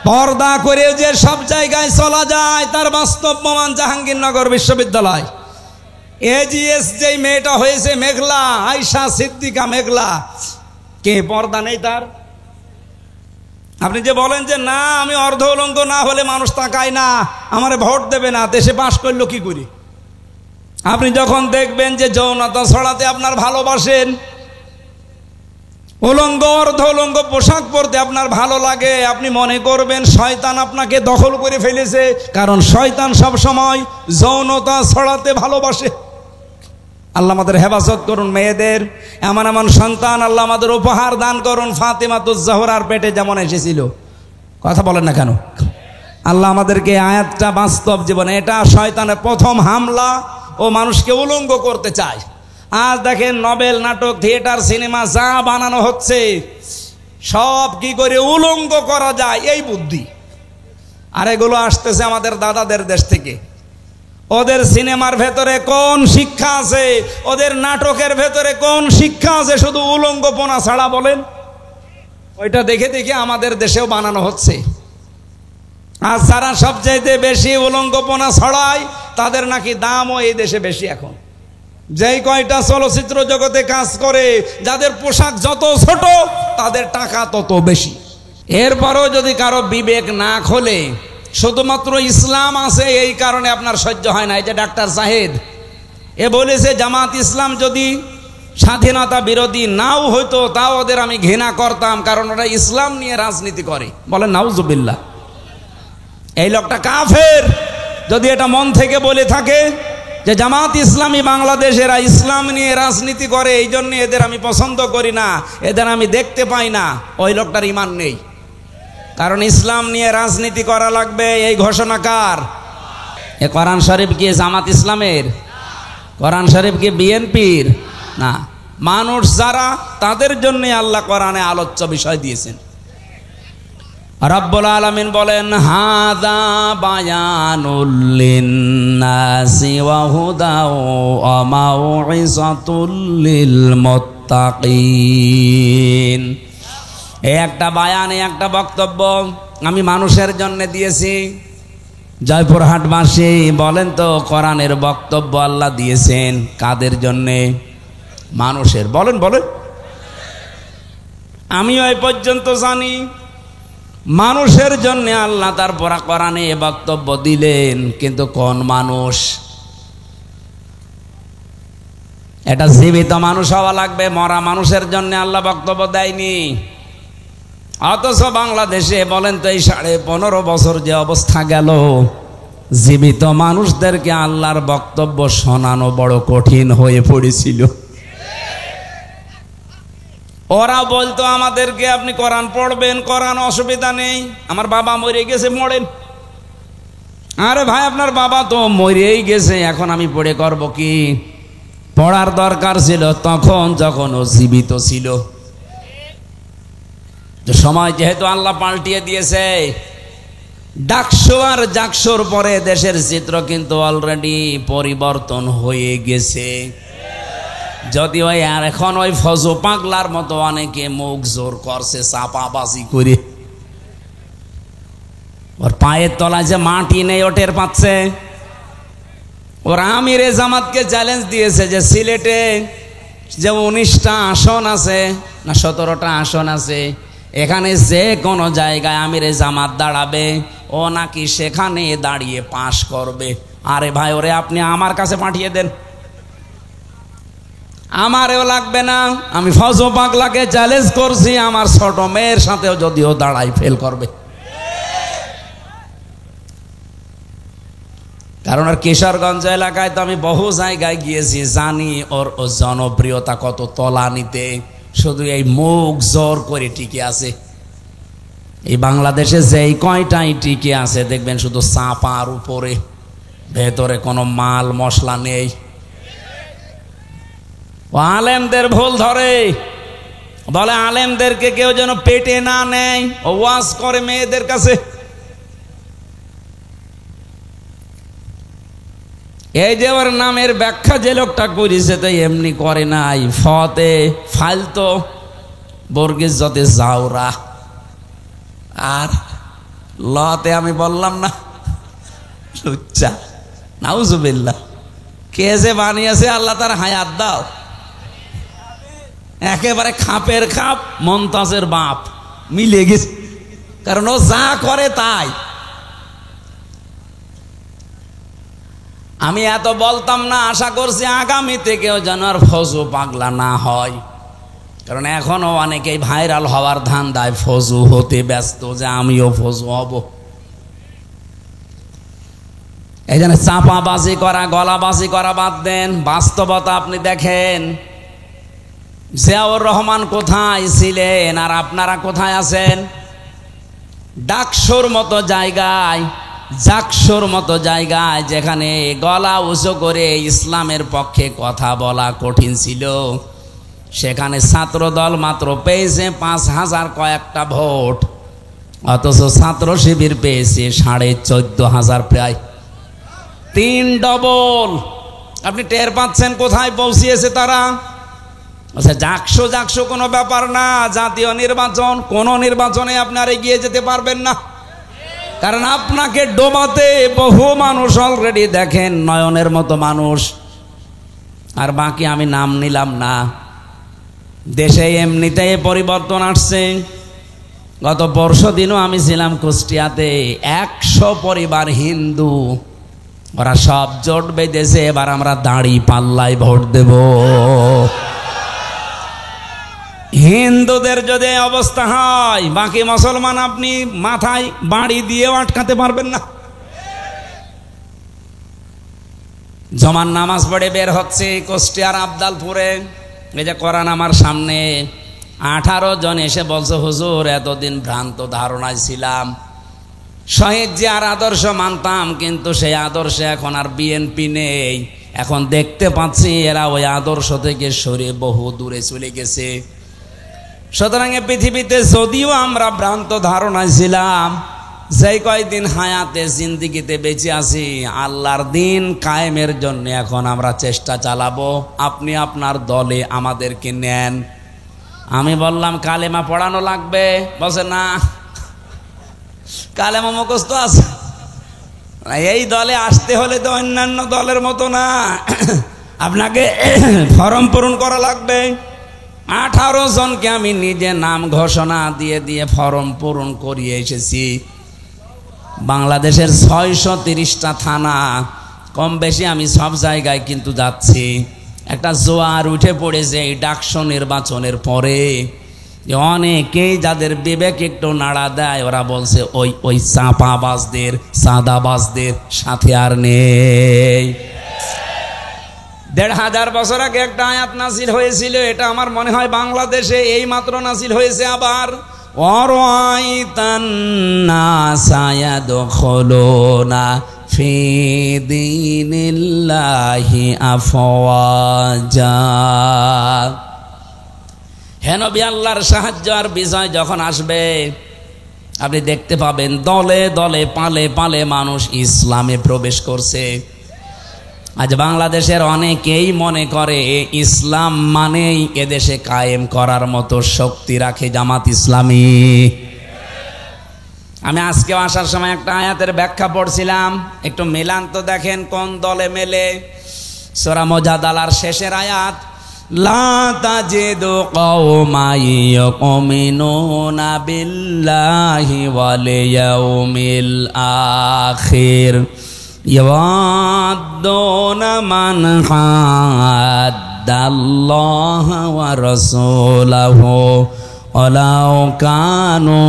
পর্দা করে যে সব জায়গায় চলা যায় তার বাস্তব প্রমাণ জাহাঙ্গীরনগর বিশ্ববিদ্যালয়। এজিএস যেই মেয়েটা হয়েছে মেঘলা, আয়শা সিদ্দিকা মেঘলা, কে পর্দা নেই তার? আপনি যে বলেন যে না আমি অর্ধ উলঙ্গ না হলে মানুষ তাকায় না, আমারে ভোট দেবে না, দেশে পাশ করলো কি করে? আপনি যখন দেখবেন যে যৌনতা ছড়াতে আপনার ভালোবাসেন, উলঙ্গ অর্ধ উলঙ্গ পোশাক পরতে আপনার ভালো লাগে, আপনি মনে করবেন শয়তান আপনাকে দখল করে ফেলেছে, কারণ শয়তান সব সময় যৌনতা ছড়াতে ভালোবাসে। আল্লাহ আমাদের হেফাজত করুন, মেয়েদের এমন এমন সন্তান আল্লাহ আমাদের উপহার দান করুন। ফাতেমাতুজ জাহরার পেটে যেমন এসেছিল, কথা বলেন না কেন? আল্লাহ আমাদেরকে আয়াতটা বাস্তব জীবনে, এটা শয়তানের প্রথম হামলা, ও মানুষকে উলঙ্গ করতে চায়। আজ দেখেন নবেল, নাটক, থিয়েটার, সিনেমা যা বানানো হচ্ছে সব কি করে উলঙ্গ করা যায় এই বুদ্ধি। আর এগুলো আসতেছে আমাদের দাদাদের দেশ থেকে। ওদের সিনেমার ভেতরে কোন শিক্ষা আছে, ওদের নাটকের ভেতরে কোন শিক্ষা আছে? শুধু উলঙ্গপনা ছাড়া বলেন। ওইটা দেখে দেখে আমাদের দেশেও বানানো হচ্ছে। আর যারা সবচাইতে বেশি উলঙ্গপনা ছড়ায় তাদের নাকি দামও এই দেশে বেশি। এখন যেই কয়টা চলচ্চিত্র জগতে কাজ করে, যাদের পোশাক যত ছোট তাদের টাকা তত বেশি। এরপরও যদি কারো বিবেক না খোলে, শুধুমাত্র ইসলাম আছে এই কারণে আপনার সহ্য হয় না। এই যে ডাক্তার সাহেদ এ বলেছে জামাত ইসলাম যদি স্বাধীনতা বিরোধী নাও হইতো তাও ওদের আমি ঘৃণা করতাম, কারণ ওরা ইসলাম নিয়ে রাজনীতি করে। বলেন নাউজুবিল্লাহ। এই লোকটা কাফের যদি এটা মন থেকে বলে থাকে যে জামাত ইসলামী বাংলাদেশেরা ইসলাম নিয়ে রাজনীতি করে, এই জন্য এদের আমি পছন্দ করি না, এদের আমি দেখতে পাই না, ওই লোকটার ঈমান নেই। কারণ ইসলাম নিয়ে রাজনীতি করা লাগবে এই ঘোষণা কার? এ কোরআন শরীফ কি জামাত ইসলামের? কোরআন শরীফ কি বিএনপির? না, মানুষ যারা তাদের জন্য আল্লাহ কোরআনে আলোচ্য বিষয় দিয়েছেন। রব্বুল আলামিন বলেন হাযা বায়ানুল লিন্নাসি ওয়া হুদাও ওয়া মাউইযাতুল লিল মুত্তাকিন। এই একটা বায়ান, একটা বক্তব্য আমি মানুষের জন্য দিয়েছি। জয়পুরহাটবাসী বলেন তো কোরআনের বক্তব্য আল্লাহ দিয়েছেন কাদের জন্যে? মানুষের। বলেন বলেন। আমিও এই পর্যন্ত জানি মানুষের জন্য আল্লাহ তার কোরআনে বক্তব্য দিলেন, কিন্তু কোন মানুষ? এটা জীবিত মানুষ হওয়া লাগবে, মরা মানুষের জন্য আল্লাহ বক্তব্য দেয়নি। অথচ বাংলাদেশে বলেন তো এই 15.5 বছর যে অবস্থা গেল, জীবিত মানুষদেরকে আল্লাহর বক্তব্য শোনানো বড় কঠিন হয়ে পড়েছিল। ওরা বলতো আমাদেরকে আপনি কোরআন পড়বেন, কোরআন অসুবিধা নেই, আমার বাবা মরে গেছে, পড়েন। আরে ভাই আপনার বাবা তো মরেই গেছে, এখন আমি পড়ে করব কি? পড়ার দরকার ছিল তখন যখন ও জীবিত ছিল। সময় যেহেতু আল্লাহ পাল্টিয়ে দিয়েছে, ডাকসু আর জাকসুর পরে দেশের চিত্র কিন্তু অলরেডি পরিবর্তন হয়ে গেছে। যদিও আর এখন ওই ফজো পাগলার মতো অনেকে মুখ জোর করছে চাপাবাজি করে, ওর পায়ের তলায় যে মাটি নেই ও টের পাচ্ছে। ওর আমিরে জামাতকে চ্যালেঞ্জ দিয়েছে যে সিলেটে যে 19টা আসন আছে না 17টা আসন আছে, এখানে যে কোনো জায়গায় আমিরে জামাত দাঁড়াবে, ও নাকি সেখানে দাঁড়িয়ে পাশ করবে। আরে ভাই ওরে আপনি আমার কাছে পাঠিয়ে দেন, আমারেও লাগবে না। আমি ফজো পাগলাকে চ্যালেঞ্জ করছি, আমার ছোট মেয়ের সাথেও যদিও দাঁড়াই ফেল করবে। কারণ আর কিশোরগঞ্জ এলাকায় তো আমি বহু জায়গায় গিয়েছি, জানি ওর জনপ্রিয়তা কত তলানিতে। শুধু এই মুখ জোর করে টিকে আছে। এই বাংলাদেশে যেই কয়টাই টিকে আছে দেখবেন শুধু চাপার উপরে, ভেতরে কোনো মাল মশলা নেই। আলেমদের ভুল ধরে, বলে আলেমদেরকে কেউ যেন পেটে না নেয়, ও ওয়াজ করে মেয়েদের কাছে। এই যে ওর নামের ব্যাখ্যা যে লোকটা করেছে তাই এমনি করে নাই, ফতে ফালতো বর্গিস যতে জাওরা। আর লতে আমি বললাম না, লুচ্চা, নাউজুবিল্লাহ। কে যে বানিয়েছে আল্লাহ তার হায়াত দাও। একেবারে খাপের খাপ মমতাজের বাপ মিলে গেছে, কারণ ও যা করে তাই। আমি এত বলতাম না, আশা করছি আগামীতে কেউ যেন আর ফজু পাগলা না হয়, কারণ এখনো অনেকেই ভাইরাল হওয়ার ধান্দায় ফজু হতে ব্যস্ত, যে আমিও ফজু হব। এই জন্য চাপাবাজি করা, গলাবাজি করা বাদ দেন। বাস্তবতা আপনি দেখেন, জিয়াউর রহমান কোথায় ছিলেন আর আপনারা কোথায় আছেন? ডাকসুর মতো জায়গায়, জাকসুর মতো জায়গায়, যেখানে গলা উঁচু করে ইসলামের পক্ষে কথা বলা কঠিন ছিল, সেখানে ছাত্রদল মাত্র পেয়েছে 5,000 কয়েকটা ভোট, অথচ ছাত্র শিবির পেয়েছে 14,500, প্রায় 3 ডবল। আপনি টের পাচ্ছেন কোথায় পৌঁছিয়েছে তারা? আচ্ছা, জাকসু কোনো ব্যাপার না। জাতীয় নির্বাচন, কোন নির্বাচনে আপনার এগিয়ে যেতে পারবেন না, কারণ আপনাকে ডোবাতে বহু মানুষ অলরেডি দেখেন, নয়নের মতো মানুষ। আর বাকি আমি নাম নিলাম না। দেশে এমনিতেই পরিবর্তন আসছে। গত পরশু দিনও আমি ছিলাম কুষ্টিয়াতে, 100 পরিবার হিন্দু, ওরা সব জোট বেঁধেছে, এবার আমরা দাঁড়ি পাল্লায় ভোট দেব। হিন্দুদের যদি অবস্থা হয়, বাকি মুসলমান আপনি মাথায় বাড়ি দিয়েও আটকাতে পারবেন না। জমান নামাজ পড়ে বের হচ্ছে কুষ্টিয়ার আবদালপুরে, এই যে কোরআন আমার সামনে, 18 জন এসে বলছে, হুজুর এতদিন ভ্রান্ত ধারণায় ছিলাম, শহীদ জিয়ার আদর্শ মানতাম, কিন্তু সেই আদর্শে এখন আর বিএনপি নেই। এখন দেখতে পাচ্ছি এরা ওই আদর্শ থেকে সরে বহু দূরে চলে গেছে। সুতরাং পৃথিবীতে যদিও আমরা ভ্রান্ত ধারণায় ছিলাম, যেই কয়দিন হায়াতে জিন্দিগিতে বেঁচে আছি, আল্লাহর দিন কায়েমের জন্য এখন আমরা চেষ্টা চালাবো। আপনি আপনার দলে আমাদেরকে নেন। আমি বললাম কালেমা পড়ানো লাগবে, বলছে না, কালেমা মুখস্থ আছে। এই দলে আসতে হলে তো অন্যান্য দলের মতো না, আপনাকে ফর্ম পূরণ করা লাগবে। 18 জনকে আমি নিজে নাম ঘোষণা দিয়ে দিয়ে ফর্ম পূরণ করিয়ে এসেছি। বাংলাদেশের 630টা থানা, কম বেশি আমি সব জায়গায় কিন্তু যাচ্ছি। একটা জোয়ার উঠে পড়েছে এই ডাকসু নির্বাচনের পরে, অনেকেই যাদের বিবেক একটু নাড়া দেয়, ওরা বলছে ওই চাপাবাজদের, সাদাবাজদের সাথে আর নেই। 1500 বছর আগে একটা আয়াত নাজিল হয়েছিল, এটা আমার মনে হয় বাংলাদেশে এই মাত্র নাজিল হয়েছে। আবার ওয়ারাইতান নাসা ইয়াদখুলুনা ফি দীনিল্লাহি আফওয়াজা। হে নবী, আল্লাহর সাহায্য আর বিজয় যখন আসবে, আপনি দেখতে পাবেন দলে দলে, পালে পালে মানুষ ইসলামে প্রবেশ করছে। আজ বাংলাদেশের অনেকেই মনে করে ইসলাম মানেই এদেশে কায়েম করার মতো শক্তি রাখে জামাত ইসলামী। আমি আজকে আসার সময় একটা আয়াতের ব্যাখ্যা পড়ছিলাম, একটু মিলান তো দেখেন কোন দলে মেলে। সূরা মুজাদালার শেষের আয়াত, লা তাজিদু কওমান ইউমিনুনা বিল্লাহি ওয়াল ইয়াউমিল আখির ইয়াওয়াদুনা মান হাদ্দাল্লাহা ওয়া রাসূলাহু ওয়ালাউ কানু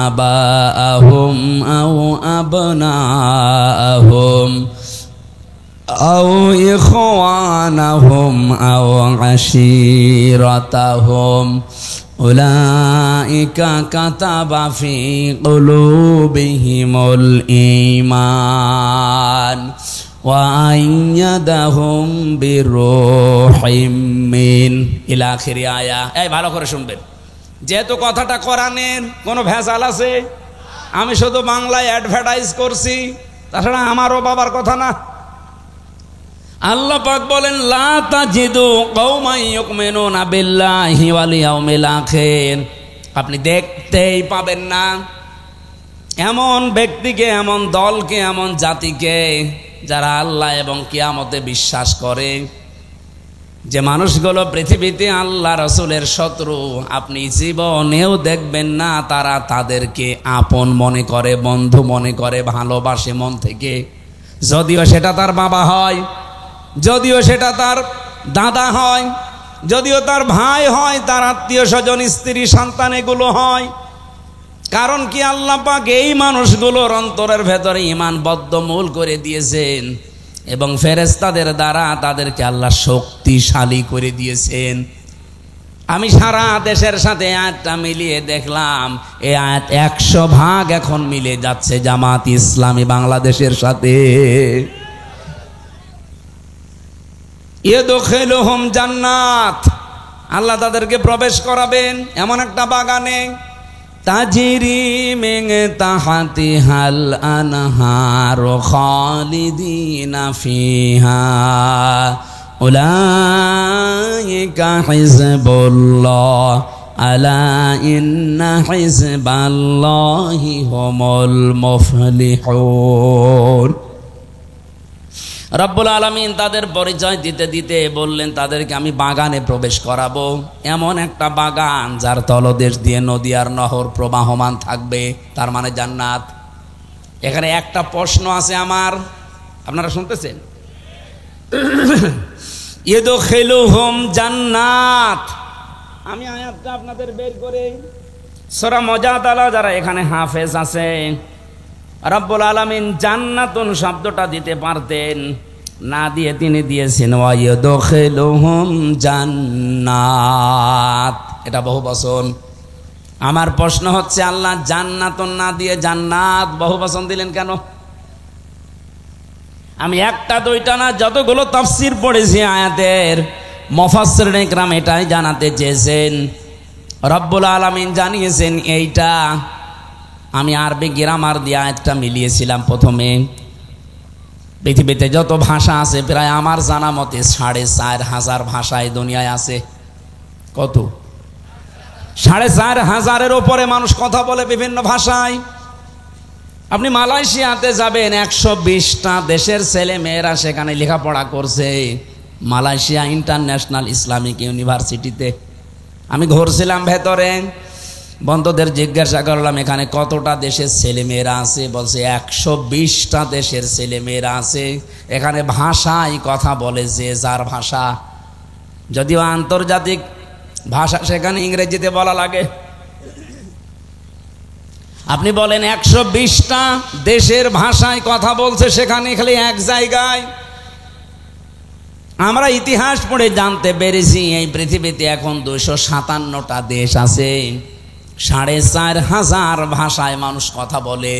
আবাআহুম আও আবনাআহুম আও ইখওয়ানাহুম আও আশীরাতাহুম উলাইকা কাতাবা ফি কুলুবিহিমুল ঈমান ওয়া আইয়াদাহুম বিরূহিম মিন ইলা আখির আয়া। এই ভালো করে শুনবেন, যেহেতু কথাটা কোরআনের, কোনো ভেজাল আছে? আমি শুধু বাংলায় অ্যাডভার্টাইজ করছি, তাছাড়া আমারও বাবার কথা না। আল্লাহ পাক বলেন, লা তাজিদু কওমান ইউমিনুনা বিল্লাহি ওয়াল ইয়াউমিল আখির। আপনি দেখতেই পাবেন না এমন ব্যক্তিকে, এমন দলকে, এমন জাতিকে যারা আল্লাহ এবং কিয়ামতে বিশ্বাস করে, যে মানুষগুলো পৃথিবীতে আল্লাহ রসুলের শত্রু, আপনি জীবনেও দেখবেন না তারা তাদেরকে আপন মনে করে, বন্ধু মনে করে, ভালোবাসে মন থেকে। যদিও সেটা তার বাবা হয়, যদিও সেটা তার দাদা হয়, যদিও তার ভাই হয়, তার আত্মীয় স্বজন, স্ত্রী, সন্তান এগুলো হয়। কারণ কি, আল্লাহ পাক এই মানুষগুলোর অন্তরের ভেতরে ঈমান বদ্ধমূল করে দিয়েছেন এবং ফেরেশতাদের দ্বারা তাদেরকে আল্লাহ শক্তিশালী করে দিয়েছেন। আমি সারা দেশের সাথে আয়াতটা মিলিয়ে দেখলাম, এই আয়াত 100 ভাগ এখন মিলে যাচ্ছে জামাত ইসলামী বাংলাদেশের সাথে। ইয়াদখিলুহুম জান্নাত, আল্লাহ তাদেরকে প্রবেশ করাবেন এমন একটা বাগানে, তাজরি মিন তাহতিহাল আনহার খালিদিনা ফিহা উলাইকা হিজবুল্লাহ আলা ইন্না হিজবাল্লাহি হুমুল মুফলিহুন। রব্বুল আলামিন তাদের পরিচয় দিতে দিতে বললেন, তাদেরকে আমি বাগানে প্রবেশ করাবো, এমন একটা বাগান যার তলদেশ দিয়ে নদী আর নহর প্রবাহমান থাকবে, তার মানে জান্নাত। এখানে একটা প্রশ্ন আছে আমার, আপনারা শুনতেছেন? ইয়াদখিলুহুম জান্নাত, আমি আয়াতটা আপনাদের বের করে সূরা মুজাদালা, যারা এখানে হাফেজ আছে, রব্বুল আলামিন জান্নাতুন শব্দটা দিতে পারতেন, না দিয়ে তিনি দিয়েছেন ওয়ায়াদখিলুহুম জান্নাত, এটা বহুবচন। আমার প্রশ্ন হচ্ছে, আল্লাহ জান্নাতুন না দিয়ে জান্নাত বহুবচন দিলেন কেন? আমি একটা দুইটা না, যতগুলো তাফসীর পড়েছি আয়াতের, মুফাসসিরিন ইকরাম এটাই জানাতে চেয়েছেন। রব্বুল আলামিন জানিয়েছেন এইটা। আমি আরবি গ্রামার দিয়ে আয়াতটা মিলিয়েছিলাম প্রথমে। পৃথিবীতে যত ভাষা আছে প্রায় আমার জানা মতে 4,500 ভাষা এই দুনিয়ায় আছে। কত? 4,500-এর ওপরে মানুষ কথা বলে বিভিন্ন ভাষায়। আপনি মালয়েশিয়াতে যাবেন, 120টা দেশের ছেলে মেয়েরা সেখানে লেখাপড়া করছে, মালয়েশিয়া ইন্টারন্যাশনাল ইসলামিক ইউনিভার্সিটিতে। আমি ঘুরছিলাম ভেতরে, বন্ধুদের জিজ্ঞাসা করলাম এখানে কতটা দেশের ছেলে মেয়েরা আছে, বলছে 120টা দেশের ছেলে মেয়েরা আছে। এখানে ভাষায় কথা বলে যে যার ভাষা, যদিও আন্তর্জাতিক ভাষা সেখানে ইংরেজিতে বলা লাগে। আপনি বলেন 120টা দেশের ভাষায় কথা বলছে সেখানে, খালি এক জায়গায়। আমরা ইতিহাস পড়ে জানতে পেরেছি এই পৃথিবীতে এখন 257টা দেশ আছে, 4,500 ভাষায় মানুষ কথা বলে।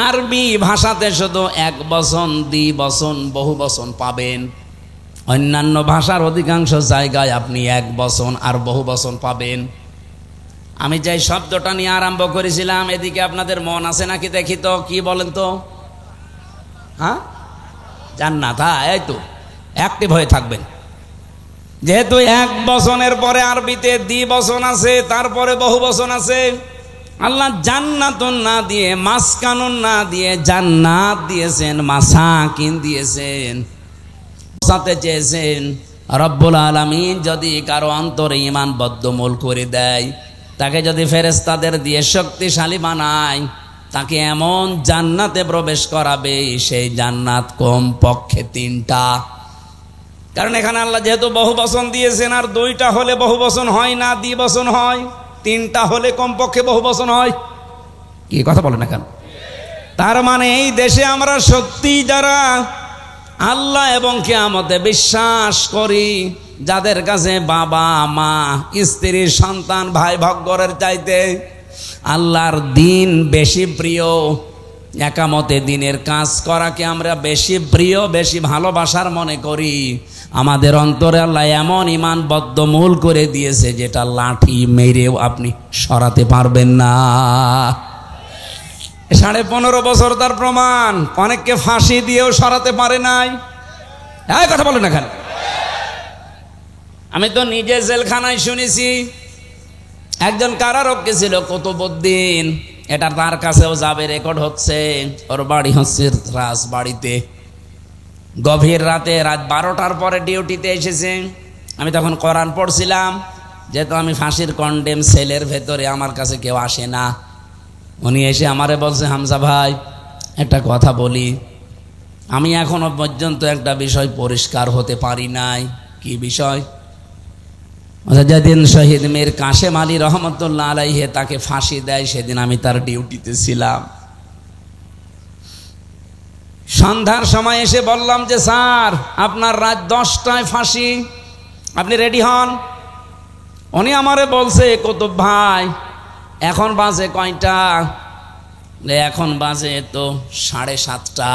আরবি ভাষাতে শুধু এক বচন, দ্বিবচন, বহু বচন পাবেন। অন্যান্য ভাষার অধিকাংশ জায়গায় আপনি এক বচন আর বহু বচন পাবেন। আমি যে শব্দটা নিয়ে আরম্ভ করেছিলাম, এদিকে আপনাদের মন আছে নাকি দেখি তো, কি বলেন তো? হ্যাঁ, জান্নাত। হ্যাঁ, এই তো অ্যাক্টিভ হয়ে থাকবেন। যেহেতু এক বচনের পরে আরবিতে দ্বিবচন আছে, তারপরে বহু বচন আছে। আল্লাহ জান্নাতুন না দিয়ে, মাসকানুন না দিয়ে জান্নাত দিয়েছেন, মাসাকিন দিয়েছেন, সাথে চেয়েছেন। রব্বুল আলামিন যদি কারো অন্তরে ঈমান বদ্ধমূল করে দেয়, তাকে যদি ফেরেশতাদের দিয়ে শক্তিশালী বানায়, তাকে এমন জান্নাতে প্রবেশ করাবে, সেই জান্নাত কমপক্ষে 3টা। কারণ এখানে আল্লাহ যেহেতু বহু বচন দিয়েছেন, আর 2টা হলে বহু বচন হয় না, দ্বিবচন হয়। 3টা হলে কমপক্ষে বহু বচন হয়। কি কথা বলেন না কেন? তার মানে এই দেশে আমরা সত্যি যারা আল্লাহ এবং কিয়ামতে বিশ্বাস করি, যাদের কাছে বাবা মা, স্ত্রী, সন্তান, ভাই ভগ্গরের চাইতে আল্লাহর দিন বেশি প্রিয়, একামতে দিনের কাজ করাকে আমরা বেশি প্রিয়, বেশি ভালোবাসার মনে করি, আমাদের অন্তরে আল্লাহ এমন ঈমান বদ্ধমূল করে দিয়েছে যেটা লাঠি মেরেও আপনি সরাতে পারবেন না। 15.5 বছর তার প্রমাণ। অনেককে ফাঁসি দিয়েও সরাতে পারে নাই। এই কথা বলেন না কেন? আমি তো নিজে জেলখানায় শুনেছি। একজন কারারক্ষী ছিল কুতুবউদ্দিন, এটা তার কাছেও যাবে, রেকর্ড হচ্ছে। ওর বাড়ি হচ্ছে রাজবাড়িতে। গভীর রাতে, রাত 12টার পরে ডিউটিতে এসেছে। আমি তখন কোরআন পড়ছিলাম, যেহেতু আমি ফাঁসির কন্ডেম সেলের ভেতরে, আমার কাছে কেউ আসে না। উনি এসে আমারে বলছে, হামজা ভাই একটা কথা বলি, আমি এখনো পর্যন্ত একটা বিষয় পরিষ্কার হতে পারি নাই। কি বিষয়? যেদিন শহীদ মীর কাশেম আলী রহমতুল্লাহ আলাইহে তাকে ফাঁসি দেয়, সেদিন আমি তার ডিউটিতে ছিলাম। সন্ধ্যার সময় এসে বললাম যে স্যার, আপনার রাত 10টায় ফাঁসি, আপনি রেডি হন। উনি আমারে বলছে, কুতুব ভাই এখন বাজে কয়টা? এখন বাজে তো 7:30।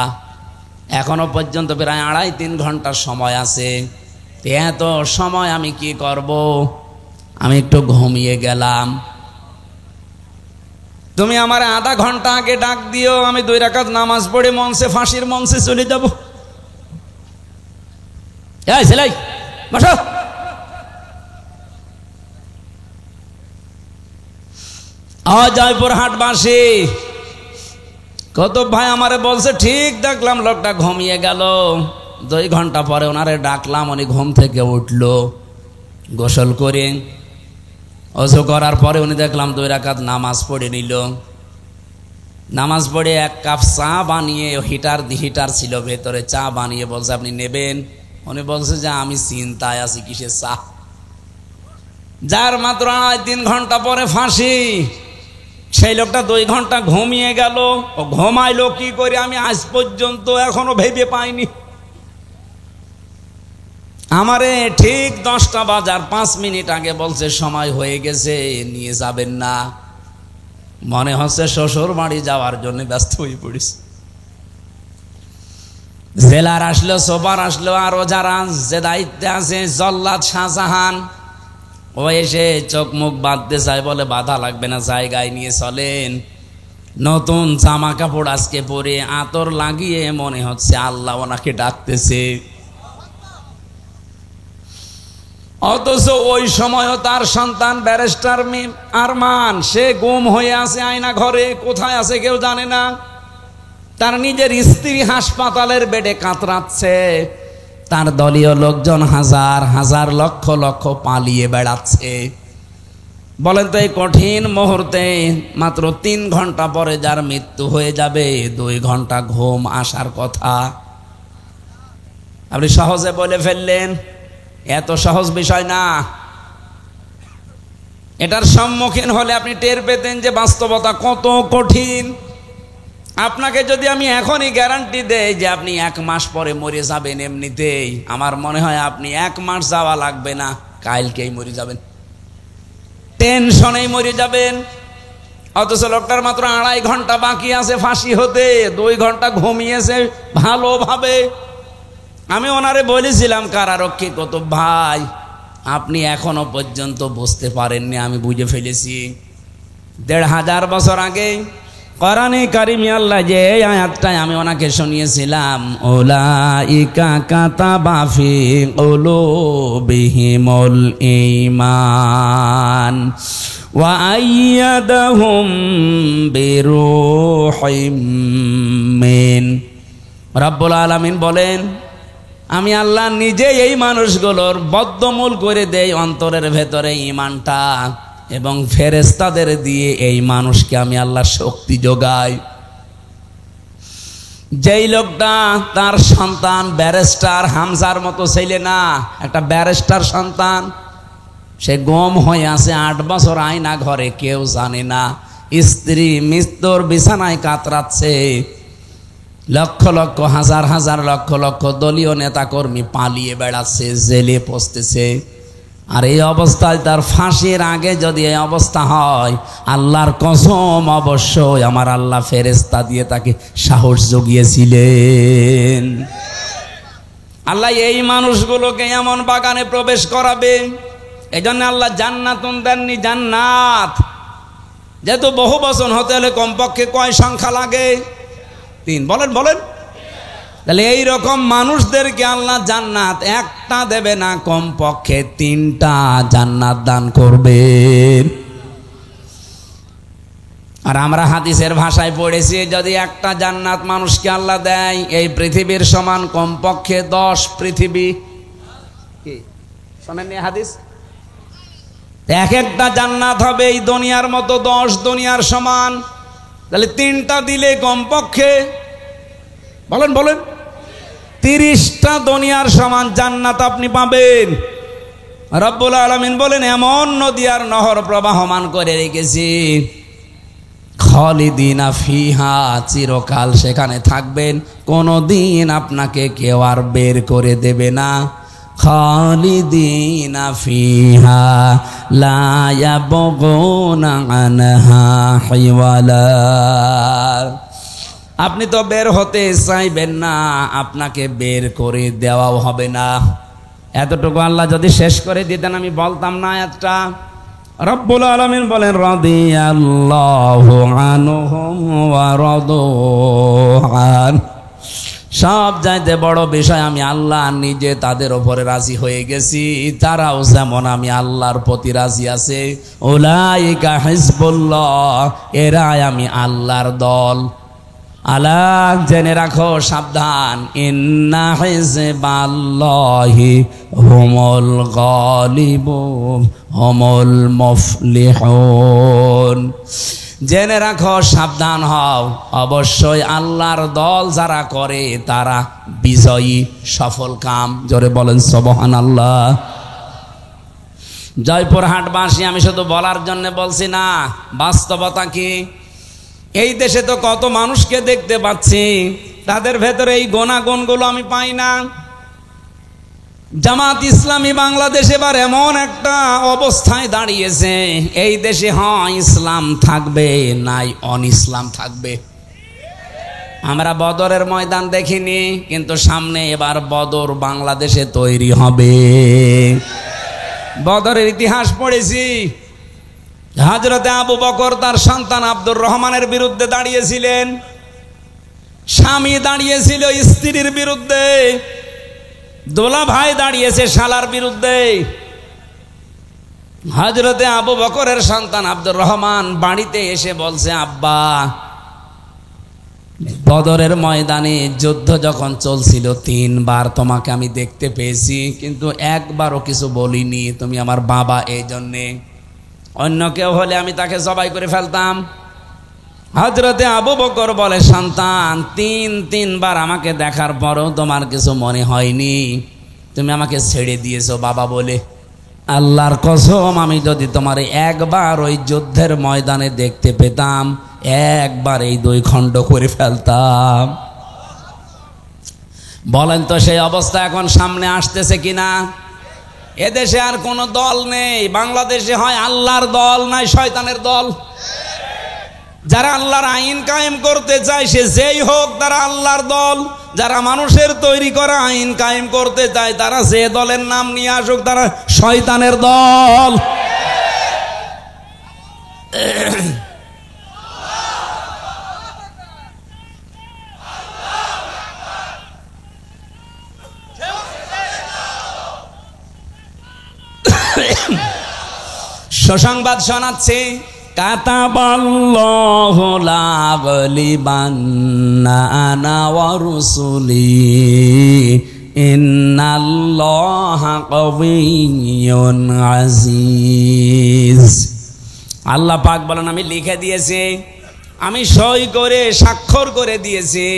এখনো পর্যন্ত প্রায় 2.5-3 ঘন্টার সময় আছে। এত সময় আমি কি করব? আমি একটু ঘুমিয়ে গেলাম। তুমি আমার আধা ঘন্টা আগে ডাক দিও, আমি 2 রাকাত নামাজ পড়ে মঞ্চে, ফাঁসির মঞ্চে চলে যাব। এই ছেলে বসো। জয়পুরহাটবাসী কুতুব ভাই আমারে বলছে, ঠিক দেখলাম লোকটা ঘুমিয়ে গেল। 2 ঘন্টা পরে ওনারে ডাকলাম, উনি ঘুম থেকে উঠল, গোসল করে ওযু করার পরে উনি দেখলাম 2 রাকাত নামাজ পড়ে নিল। নামাজ পড়ে 1 কাপ চা বানিয়ে, হিটার ছিল ভেতরে, চা বানিয়ে বলছে আপনি নেবেন? উনি বলছে যে আমি চিন্তায় আছি, কিসের চা? যার মাত্র 2.5-3 ঘন্টা পরে ফাঁসি, সেই লোকটা 2 ঘন্টা ঘুমিয়ে গেল। ও ঘুমাইলো কি করে আমি আজ পর্যন্ত এখনো ভেবে পাইনি। আমারে ঠিক 10টা বাজার 5 মিনিট আগে বলছে সময় হয়ে গেছে, নিয়ে যাবেন না। মনে হচ্ছে শ্বশুর বাড়ি যাওয়ার জন্য ব্যস্ত হয়ে পড়িস। জেলার আসলো, সোপার আসলো, আরো যারা যে দায়িত্বে আছে, জল্লাদ শাহজাহান, ও এসে চোখ মুখ বাঁধতে চায়, বলে বাধা লাগবে না, জায়গায় নিয়ে চলেন। নতুন জামা কাপড় আজকে পরে, আতর লাগিয়ে, মনে হচ্ছে আল্লাহ ওনাকে ডাকতেছে। অথচ ওই সময়ও তার সন্তান ব্যারিস্টার আরমান, সে গুম হয়ে আছে আয়না ঘরে, কোথায় আছে কেউ জানে না। তার নিজের স্ত্রী হাসপাতালের বেডে কাতরাচ্ছে। তার দলীয় লোকজন হাজার হাজার লক্ষ লক্ষ পালিয়ে বেড়াচ্ছে। বলেন তো, এই কঠিন মুহূর্তে মাত্র 3 ঘন্টা পরে যার মৃত্যু হয়ে যাবে, 2 ঘন্টা ঘুম আসার কথা আপনি সহজে বলে ফেললেন। এত সহজ বিষয় না। এটার সম্মুখীন হলে আপনি টের পেতেন যে বাস্তবতা কত কঠিন। আপনাকে যদি আমি এখনই গ্যারান্টি দেই যে আপনি 1 মাস পরে মরে যাবেন, এমনিতেই আমার মনে হয় আপনি 1 মাস যাওয়া লাগবে না, কালকেই মরে যাবেন, টেনশনেই মরে যাবেন। অথচ লোকটার মাত্র 2.5 ঘন্টা বাকি আছে ফাঁসি হতে, 2 ঘন্টা ঘুমিয়েছে ভালোভাবে। আমি ওনারে বলেছিলাম, কারারক্ষী কুতুব ভাই আপনি এখনো পর্যন্ত বুঝতে পারেননি, আমি বুঝে ফেলেছি। 1500 বছর আগে কোরআনে কারিমে আল্লাহ যে আয়াতটাই আমি ওনাকে শুনিয়েছিলাম, উলাইকা কাতাবা ফি কুলুবিহিমুল ঈমান ওয়া আইয়াদাহুম বিরূহিম মিন। রব্বুল আলামিন বলেন, আমি আল্লাহ নিজে এই মানুষগুলোর বদ্ধমূল করে দেই অন্তরের ভেতরে ঈমানটা, এবং ফেরেশতাদের দিয়ে এই মানুষকে আমি আল্লাহ শক্তি যোগাই। যেই লোকটা তার সন্তান ব্যারিস্টার হামজার মতো ছেলে না, একটা ব্যারিস্টার সন্তান, সে গুম হয়ে আছে 8 বছর আয়না ঘরে, কেউ জানে না। স্ত্রী মৃত্যুর বিছানায় কাতরাচ্ছে। লক্ষ লক্ষ হাজার হাজার লক্ষ লক্ষ দলীয় নেতাকর্মী পালিয়ে বেড়াচ্ছে, জেলে পচতেছে। আর এই অবস্থায় তার ফাঁসির আগে যদি এই অবস্থা হয়, আল্লাহর কসম অবশ্যই আমার আল্লাহ ফেরেশতা দিয়ে তাকে সাহস জুগিয়েছিলেন। আল্লাহ এই মানুষগুলোকে এমন বাগানে প্রবেশ করাবে, এই জন্য আল্লাহ জান্নাতুন দেননি, জান্নাত। যেহেতু বহু বচন হতে হলে কমপক্ষে কয় সংখ্যা লাগে? 3। বলেন বলেন। তাহলে এইরকম মানুষদেরকে আল্লাহ জান্নাত একটা দেবে না, কমপক্ষে 3টা জান্নাত দান করবে। আর আমরা হাদিসের ভাষায় পড়েছি, যদি একটা জান্নাত মানুষকে আল্লাহ দেয়, এই পৃথিবীর সমান কমপক্ষে 10 পৃথিবী। কি শোনেননি হাদিস? এক একটা জান্নাত হবে এই দুনিয়ার মতো 10 দুনিয়ার সমান। তাহলে 3টা দিলে কমপক্ষে বলেন 30টা দুনিয়ার সমান জান্নাত আপনি পাবেন। রব্বুল আলামিন বলেন, এমন নদী আর নহর প্রবাহমান করে রেখেছি, খালিদিনা ফিহা, চিরকাল সেখানে থাকবেন, কোনদিন আপনাকে কেউ আর বের করে দেবে না। খালিদিনা ফিহা লা ইয়াবগুনা আনহা হিওয়ালা। আপনি তো বের হতে চাইবেন না, আপনাকে বের করে দেওয়াও হবে না। এতটুকু আল্লাহ যদি শেষ করে দিতেন আমি বলতাম না একটা। রব্বুল আলামিন বলেন, রাদিয়াল্লাহু আনহুম ওয়া রাদু আন। সব চাইতে বড় বিষয়, আমি আল্লাহ নিজে তাদের উপরে রাজি হয়ে গেছি, তারাও যেমন আমি আল্লাহর প্রতি রাজি আছে। উলাইকা হিজবুল্লাহ, এরাই আমি আল্লাহর দল। আলা, জেনে রাখো, সাবধান, ইন্না হিজবাল্লাহি হুমুল গালিবুন হুমুল মুফলিহুন। জেনে রাখো, সাবধান হও, অবশ্যই আল্লাহর দল যারা করে তারা বিজয়ী, সফল কাম। জোরে বলেন সুবহানাল্লাহ। জয়পুরহাটবাসী, আমি শুধু বলার জন্য বলছি না, বাস্তবতা কি? এই দেশে তো কত মানুষকে দেখতে পাচ্ছি, তাদের ভেতরে এই গুণাগুণগুলো আমি পাই না। জামাত ইসলামী বাংলাদেশ এবার এমন একটা অবস্থায় দাঁড়িয়েছে, এই দেশে হয় ইসলাম থাকবে, নাই অন ইসলাম থাকবে। আমরা বদরের ময়দান দেখিনি, কিন্তু সামনে এবার বদর বাংলাদেশে তৈরি হবে। বদরের ইতিহাস পড়েছি। হযরতে আবু বকর তার সন্তান আব্দুর রহমানের বিরুদ্ধে দাঁড়িয়েছিলেন, স্বামী দাঁড়িয়েছিল স্ত্রীর বিরুদ্ধে, দোলা ভাই দাঁড়িয়েছে শালার বিরুদ্ধে। হযরতে আবু বকরের সন্তান আব্দুর রহমান বাড়িতে এসে বলছে, আব্বা, বদরের ময়দানে যুদ্ধ যখন চলছিল 3 বার তোমাকে আমি দেখতে পেয়েছি, কিন্তু একবারও কিছু বলিনি, তুমি আমার বাবা, এই জন্যে। অন্য কেউ হলে আমি তাকে জবাই করে ফেলতাম। হযরতে আবু বকর বলে, সন্তান, 3 বার আমাকে দেখার পরও তোমার কিছু মনে হয়নি, তুমি আমাকে ছেড়ে দিয়েছো বাবা বলে। আল্লাহর কসম, আমি যদি তোমার একবার ওই যুদ্ধের ময়দানে দেখতে পেতাম, একবার এই 2 খণ্ড করে ফেলতাম। বলেন তো সেই অবস্থা এখন সামনে আসতেছে কিনা? এদেশে আর কোনো দল নেই, বাংলাদেশে হয় আল্লাহর দল, নাই শয়তানের দল। যারা আল্লাহর আইন কায়েম করতে চায়, সে যেই হোক, তারা আল্লাহর দল। যারা মানুষের তৈরি করা আইন কায়েম করতে চায়, তারা যে দলের নাম নিয়ে আসুক, তারা শয়তানের দল। সুসংবাদ শোনাচ্ছি, কাতাবাল্লাহু লা গালিবান্না আনা ওয়া রুসুলি ইন্নাল্লাহা কাওয়িয়্যুন আজিজ। আল্লাহ পাক বলেন, আমি লিখে দিয়েছি, আমি সই করে স্বাক্ষর করে দিয়েছি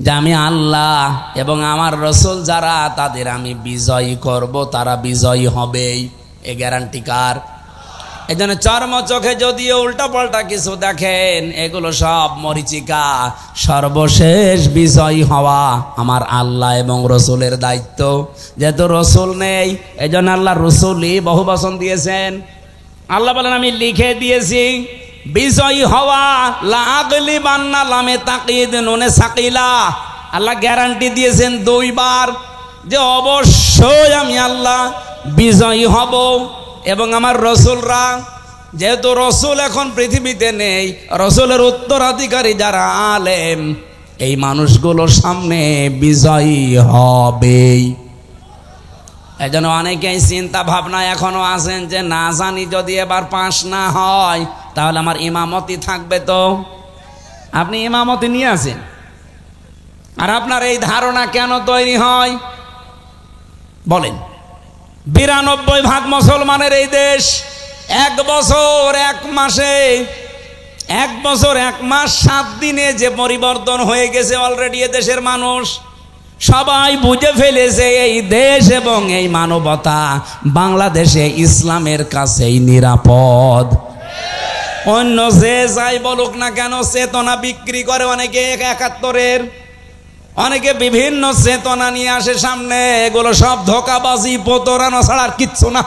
যে আমি আল্লাহ এবং আমার রসুল যারা, তাদের আমি বিজয়ী করব, তারা বিজয়ী হবেই। এ গ্যারান্টি কার? এই জন্য চর্ম চোখে যদিও উল্টা পাল্টা কিছু দেখেন, এগুলো সব মরিচিকা। সর্বশেষ বিজয়ী হওয়া আমার আল্লাহ এবং রসুলের দায়িত্ব। যেহেতু রসুল নেই, এই জন্য আল্লাহ রসুলই বহু বচন দিয়েছেন। আল্লাহ বলেন, আমি লিখে দিয়েছি বিজয়ী হওয়া। লা আগলিবান্না, লামে তাকিদ, নুনে সাকিলা। আল্লাহ গ্যারান্টি দিয়েছেন 2 বার যে অবশ্যই আমি আল্লাহ বিজয়ী হব এবং আমার রসুলরা। যেহেতু রসুল এখন পৃথিবীতে নেই, রসুলের উত্তরাধিকারী যারা আলেম, এই মানুষগুলোর সামনে বিজয়ী হবেই। এই জন্য অনেকেই চিন্তা ভাবনা এখনো আছেন যে না জানি যদি এবার পাস না হয় তাহলে আমার ইমামতি থাকবে। তো আপনি ইমামতি নিয়ে আসেন। আর আপনার এই ধারণা কেন তৈরি হয় বলেন? 92% মুসলমানের এই দেশ, 1 বছর 1 মাসে, 1 বছর 1 মাস 7 দিনে যে পরিবর্তন হয়ে গেছে অলরেডি এ দেশের মানুষ সবাই বুঝে ফেলেছে এই দেশ এবং এই মানবতা বাংলাদেশে ইসলামের কাছেই নিরাপদ। অন্য যে যাই বলুক না কেন, চেতনা বিক্রি করে অনেকে 71-এর, অনেকে বিভিন্ন চেতনা নিয়ে আসে সামনে। এগুলো সব ধোঁকাবাজি, প্রতারণা ছাড়া আর কিচ্ছু না।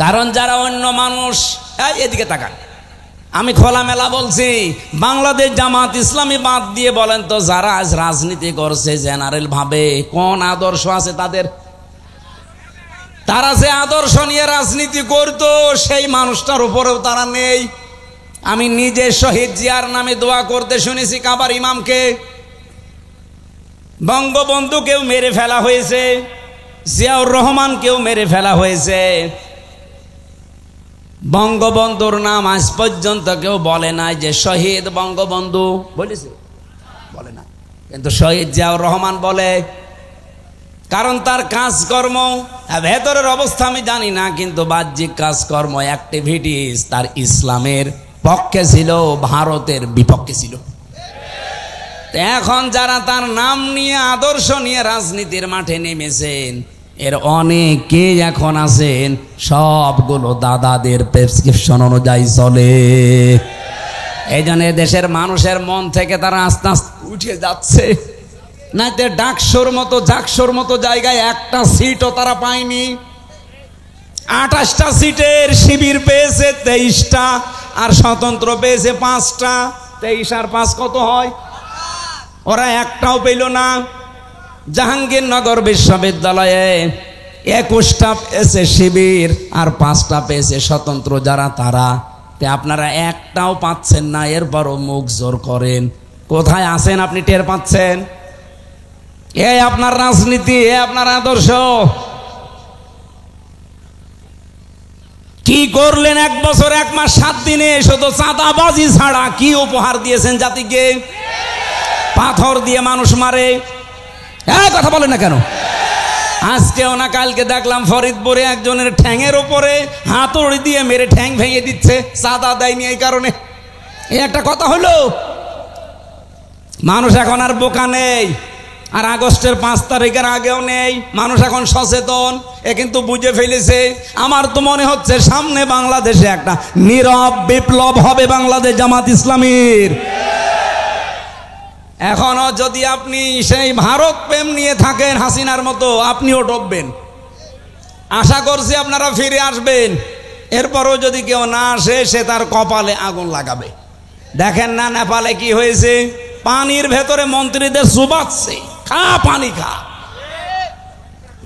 কারণ যারা অন্য মানুষ, এদিকে তাকান, আমি খোলামেলা বলছি, বাংলাদেশ জামাত ইসলামী বাদ দিয়ে বলেন তো যারা আজ রাজনীতি করছে জেনারেল ভাবে, কোন আদর্শ আছে তাদের? তারা যে আদর্শ নিয়ে রাজনীতি করতো সেই মানুষটার উপরেও তারা নেই। আমি নিজে শহীদ জিয়ার নামে দোয়া করতে শুনেছি কাবার ইমামকে। বঙ্গবন্ধুকেও মেরে ফেলা হয়েছে, জিয়াউর রহমানকেও মেরে ফেলা হয়েছে। বঙ্গবন্ধুর নাম আজ পর্যন্ত কেউ বলে নাই যে শহীদ বঙ্গবন্ধু, বলেছে? বলে না। কিন্তু শহীদ জিয়াউর রহমান বলে, কারণ তার কাজকর্ম, ভেতরের অবস্থা আমি জানি না, কিন্তু বাহ্যিক কাজকর্ম, অ্যাক্টিভিটিস তার ইসলামের পক্ষে ছিল, ভারতের বিপক্ষে ছিল। এখন যারা তার নাম নিয়ে আদর্শ নিয়ে রাজনীতির মাঠে নেমেছেন এর অনেকে এখন আছেন সবগুলো দাদাদের প্রেসক্রিপশন অনুযায়ী চলে। এই জন্য দেশের মানুষের মন থেকে তারা আস্তে আস্তে উঠে যাচ্ছে। নাইতে ডাকসুর মতো জাকসুর মতো জায়গায় একটা সিটও তারা পায়নি। 28টা সিটের শিবির পেয়েছে 23টা, আর স্বতন্ত্র পেয়েছে 5টা। 23 আর 5 কত হয়? ওরা একটাও পেল না। জাহাঙ্গীরনগর বিশ্ববিদ্যালয়ে 21টা পেয়েছে শিবির আর 5টা পেয়েছে স্বতন্ত্র যারা, তারা। আপনারা একটাও পাচ্ছেন না, এরপরও মুখ জোর করেন। কোথায় আছেন আপনি টের পাচ্ছেন? এই আপনার রাজনীতি, এ আপনার আদর্শ। কি করলেন 1 বছর 1 মাস 7 দিনে? শুধু চাঁদাবাজি ছাড়া কি উপহার দিয়েছেন জাতিকে? পাথর দিয়ে মানুষ মারে, কথা বলেন না কেন? আজকেও না কালকে দেখলাম ফরিদপুরে একজনের ঠ্যাঙের উপরে হাতুড়ি দিয়ে মেরে ঠ্যাং ভেঙে দিচ্ছে, চাঁদা দেয়নি এই কারণে। এই একটা কথা হলো? মানুষ এখন আর বোকা নেই, আর আগস্টের 5 তারিখের আগেও নেই। মানুষ এখন সচেতন, এ কিন্তু বুঝে ফেলেছে। আমার তো মনে হচ্ছে সামনে বাংলাদেশে একটা নীরব বিপ্লব হবে বাংলাদেশ জামাত ইসলামীর। এখনো যদি আপনি সেই ভারত প্রেম নিয়ে থাকেন হাসিনার মতো, আপনিও ডুববেন। আশা করছি আপনারা ফিরে আসবেন। এরপরও যদি কেউ না আসে, সে তার কপালে আগুন লাগাবে। দেখেন না নেপালে কি হয়েছে? পানির ভেতরে মন্ত্রীদের চুবাচ্ছে, খা পানি খা।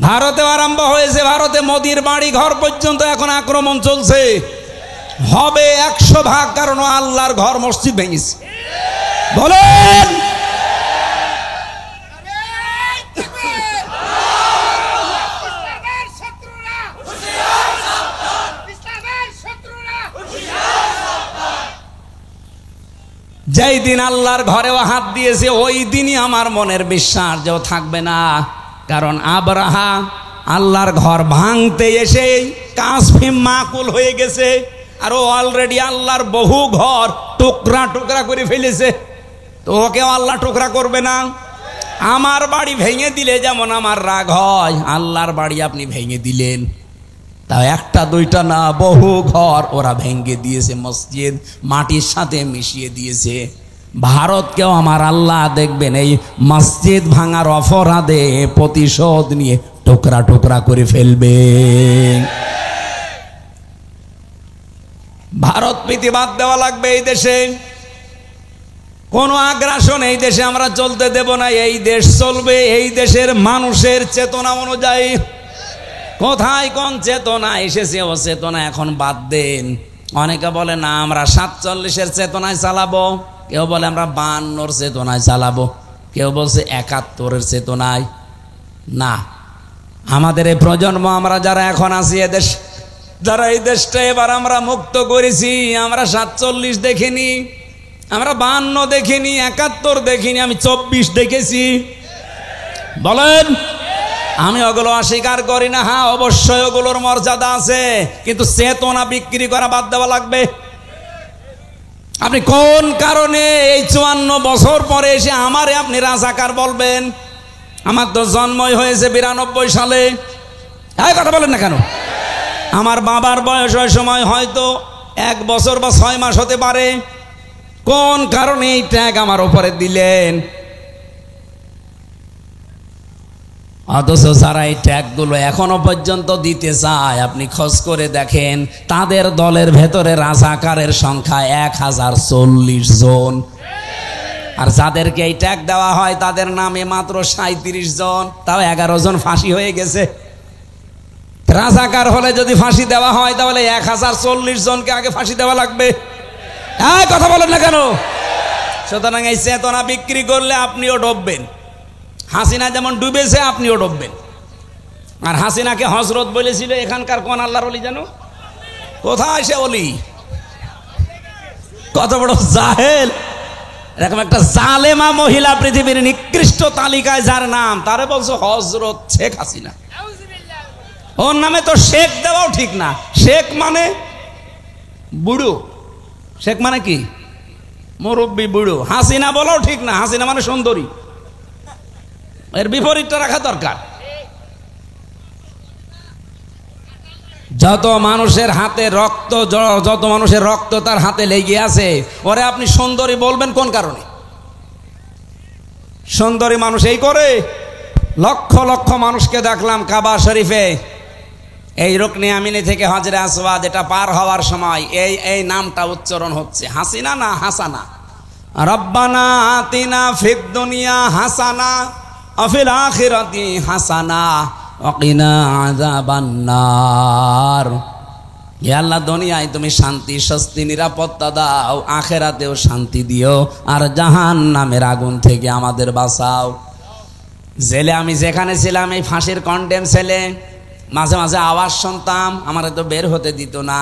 ভারতে আরম্ভ হয়েছে, ভারতে মোদির বাড়ি ঘর পর্যন্ত এখন আক্রমণ চলছে। হবে 100%, কারণ আল্লাহর ঘর মসজিদ ভেঙেছে। বলেন যেই দিন আল্লাহর ঘরেও হাত দিয়েছে ওই দিনই আমার মনের বিশ্বাস যে ও থাকবে না। কারণ আবরাহা আল্লাহর ঘর ভাঙতে এসে কাসফিম মাকুল হয়ে গেছে, আর ও অলরেডি আল্লাহর বহু ঘর টুকরা টুকরা করে ফেলেছে। তো ওকেও আল্লাহ টুকরা করবে না? আমার বাড়ি ভেঙে দিলে যেমন আমার রাগ হয়, আল্লাহর বাড়ি আপনি ভেঙে দিলেন, তা 1টা 2টা না, বহু ঘর ওরা ভেঙে দিয়েছে, মসজিদ মাটির সাথে মিশিয়ে দিয়েছে। ভারতকেও আমার আল্লাহ দেখবেন এই মসজিদ ভাঙার অপরাধে প্রতিশোধ নিয়ে টুকরা টুকরা করে ফেলবে। ভারত প্রীতি বাদ দেওয়া লাগবে। এই দেশে কোনো আগ্রাসন এই দেশে আমরা চলতে দেব না। এই দেশ চলবে এই দেশের মানুষের চেতনা অনুযায়ী। কোথায় কোন চেতনা এসেছে, ও চেতনা এখন বাদ দেন। অনেকে বলে না আমরা 47-এর চেতনায় চালাবো, কেউ বলে আমরা 52-র চেতনায় চালাবো, কেউ বলছে 71-এর চেতনায়। না, আমাদের এই প্রজন্ম, আমরা যারা এখন আছি এদেশ, যারা এই দেশটা এবার আমরা মুক্ত করেছি, আমরা 47 দেখিনি, আমরা 52 দেখিনি, 71 দেখিনি, আমি 24 দেখেছি। বলেন, আমি ওগুলো অস্বীকার করি না। হ্যাঁ, অবশ্যই ওগুলোর মর্যাদা আছে, কিন্তু চেতনা বিক্রি করা বাদ দেওয়া লাগবে। আপনি কোন কারণে এই 54 বছর পরে এসে আমারে আপনি রাজাকার বলবেন? আমার তো জন্মই হয়েছে 92 সালে। এই কথা বলেন না কেন? আমার বাবার বয়স ওই সময় হয়তো 1 বছর বা 6 মাস হতে পারে। কোন কারণে এই ট্যাগ আমার উপরে দিলেন? অথচ যারা এই ট্যাগগুলো এখনো পর্যন্ত দিতে চায়, আপনি খোঁজ করে দেখেন, তাদের দলের ভেতরে রাজাকারের সংখ্যা 1040 জন। আর যাদেরকে এই ট্যাগ দেওয়া হয় তাদের নামে মাত্র 37 জন, তাও 11 জন ফাঁসি হয়ে গেছে। রাজাকার হলে যদি ফাঁসি দেওয়া হয় তাহলে 1040 জনকে আগে ফাঁসি দেওয়া লাগবে। এই কথা বলেন না কেন? সুতরাং এই চেতনা বিক্রি করলে আপনিও ডুববেন। হাসিনা যেমন ডুবেছে আপনিও ডুববেন। আর হাসিনাকে হযরত বলেছিল এখানকার কোন আল্লাহর ওলি জানো? কোথায় সে ওলি? কত বড় জাহেল! এরকম একটা জালেমা মহিলা পৃথিবীর নিকৃষ্ট তালিকায় যার নাম, তারে বলছো হযরত শেখ হাসিনা। ওর নামে তো শেখ দেওয়াও ঠিক না। শেখ মানে বুড়ো। শেখ মানে কি? মুরব্বী, বুড়ো। হাসিনা বলাও ঠিক না। হাসিনা মানে সুন্দরী। এর বিপরীতটা রাখা দরকার। যত মানুষের হাতে রক্ত, যত মানুষের রক্ত তার হাতে লেগে আছে, ওরে আপনি সুন্দরী বলবেন কোন কারণে? সুন্দরী মানুষ এই করে? লক্ষ লক্ষ মানুষকে দেখলাম কাবা শরীফে, এই রুকনে আমিনি থেকে হজরে আসওয়াদ এটা পার হওয়ার সময় এই নামটা উচ্চারণ হচ্ছে, হাসিনা না হাসানা। রব্বানা আতিনা ফিদ দুনিয়া হাসানা আফিল আখিরাতি হাসানা ওয়াকিনা আযাবান্নার। হে আল্লাহ, দুনিয়ায় তুমি শান্তি, স্বস্তি, নিরাপত্তা দাও, আখিরাতেও শান্তি দিও, আর জাহান্নামের আগুন থেকে আমাদের বাঁচাও। জেলে আমি যেখানে ছিলাম, এই ফাঁসির কন্ডেম ছেলে, মাঝে মাঝে আওয়াজ শুনতাম, আমারে তো বের হতে দিত না।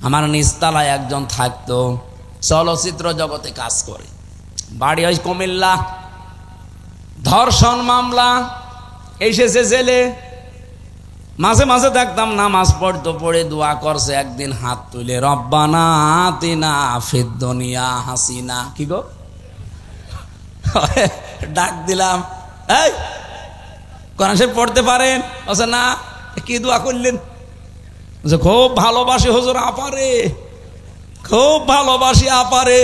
আমার নিচতলায় একজন থাকতো, চলচ্চিত্র জগতে কাজ করে, বাড়ি ওই কুমিল্লা, ধর্ষণ মামলা, এসেছে জেলে। মাঝে মাঝে দেখতাম নামাজ পড়তো, পড়ে দোয়া করছে, একদিন হাত তুলে রব্বানা আতিনা ফিদ দুনিয়া হাসিনা। কি গো? ডাক দিলাম, এই কোরআন শরীফ পড়তে পারেন? বলছে না। কি দোয়া করলেন? খুব ভালোবাসি হুজুর আপারে, খুব ভালোবাসি আপারে।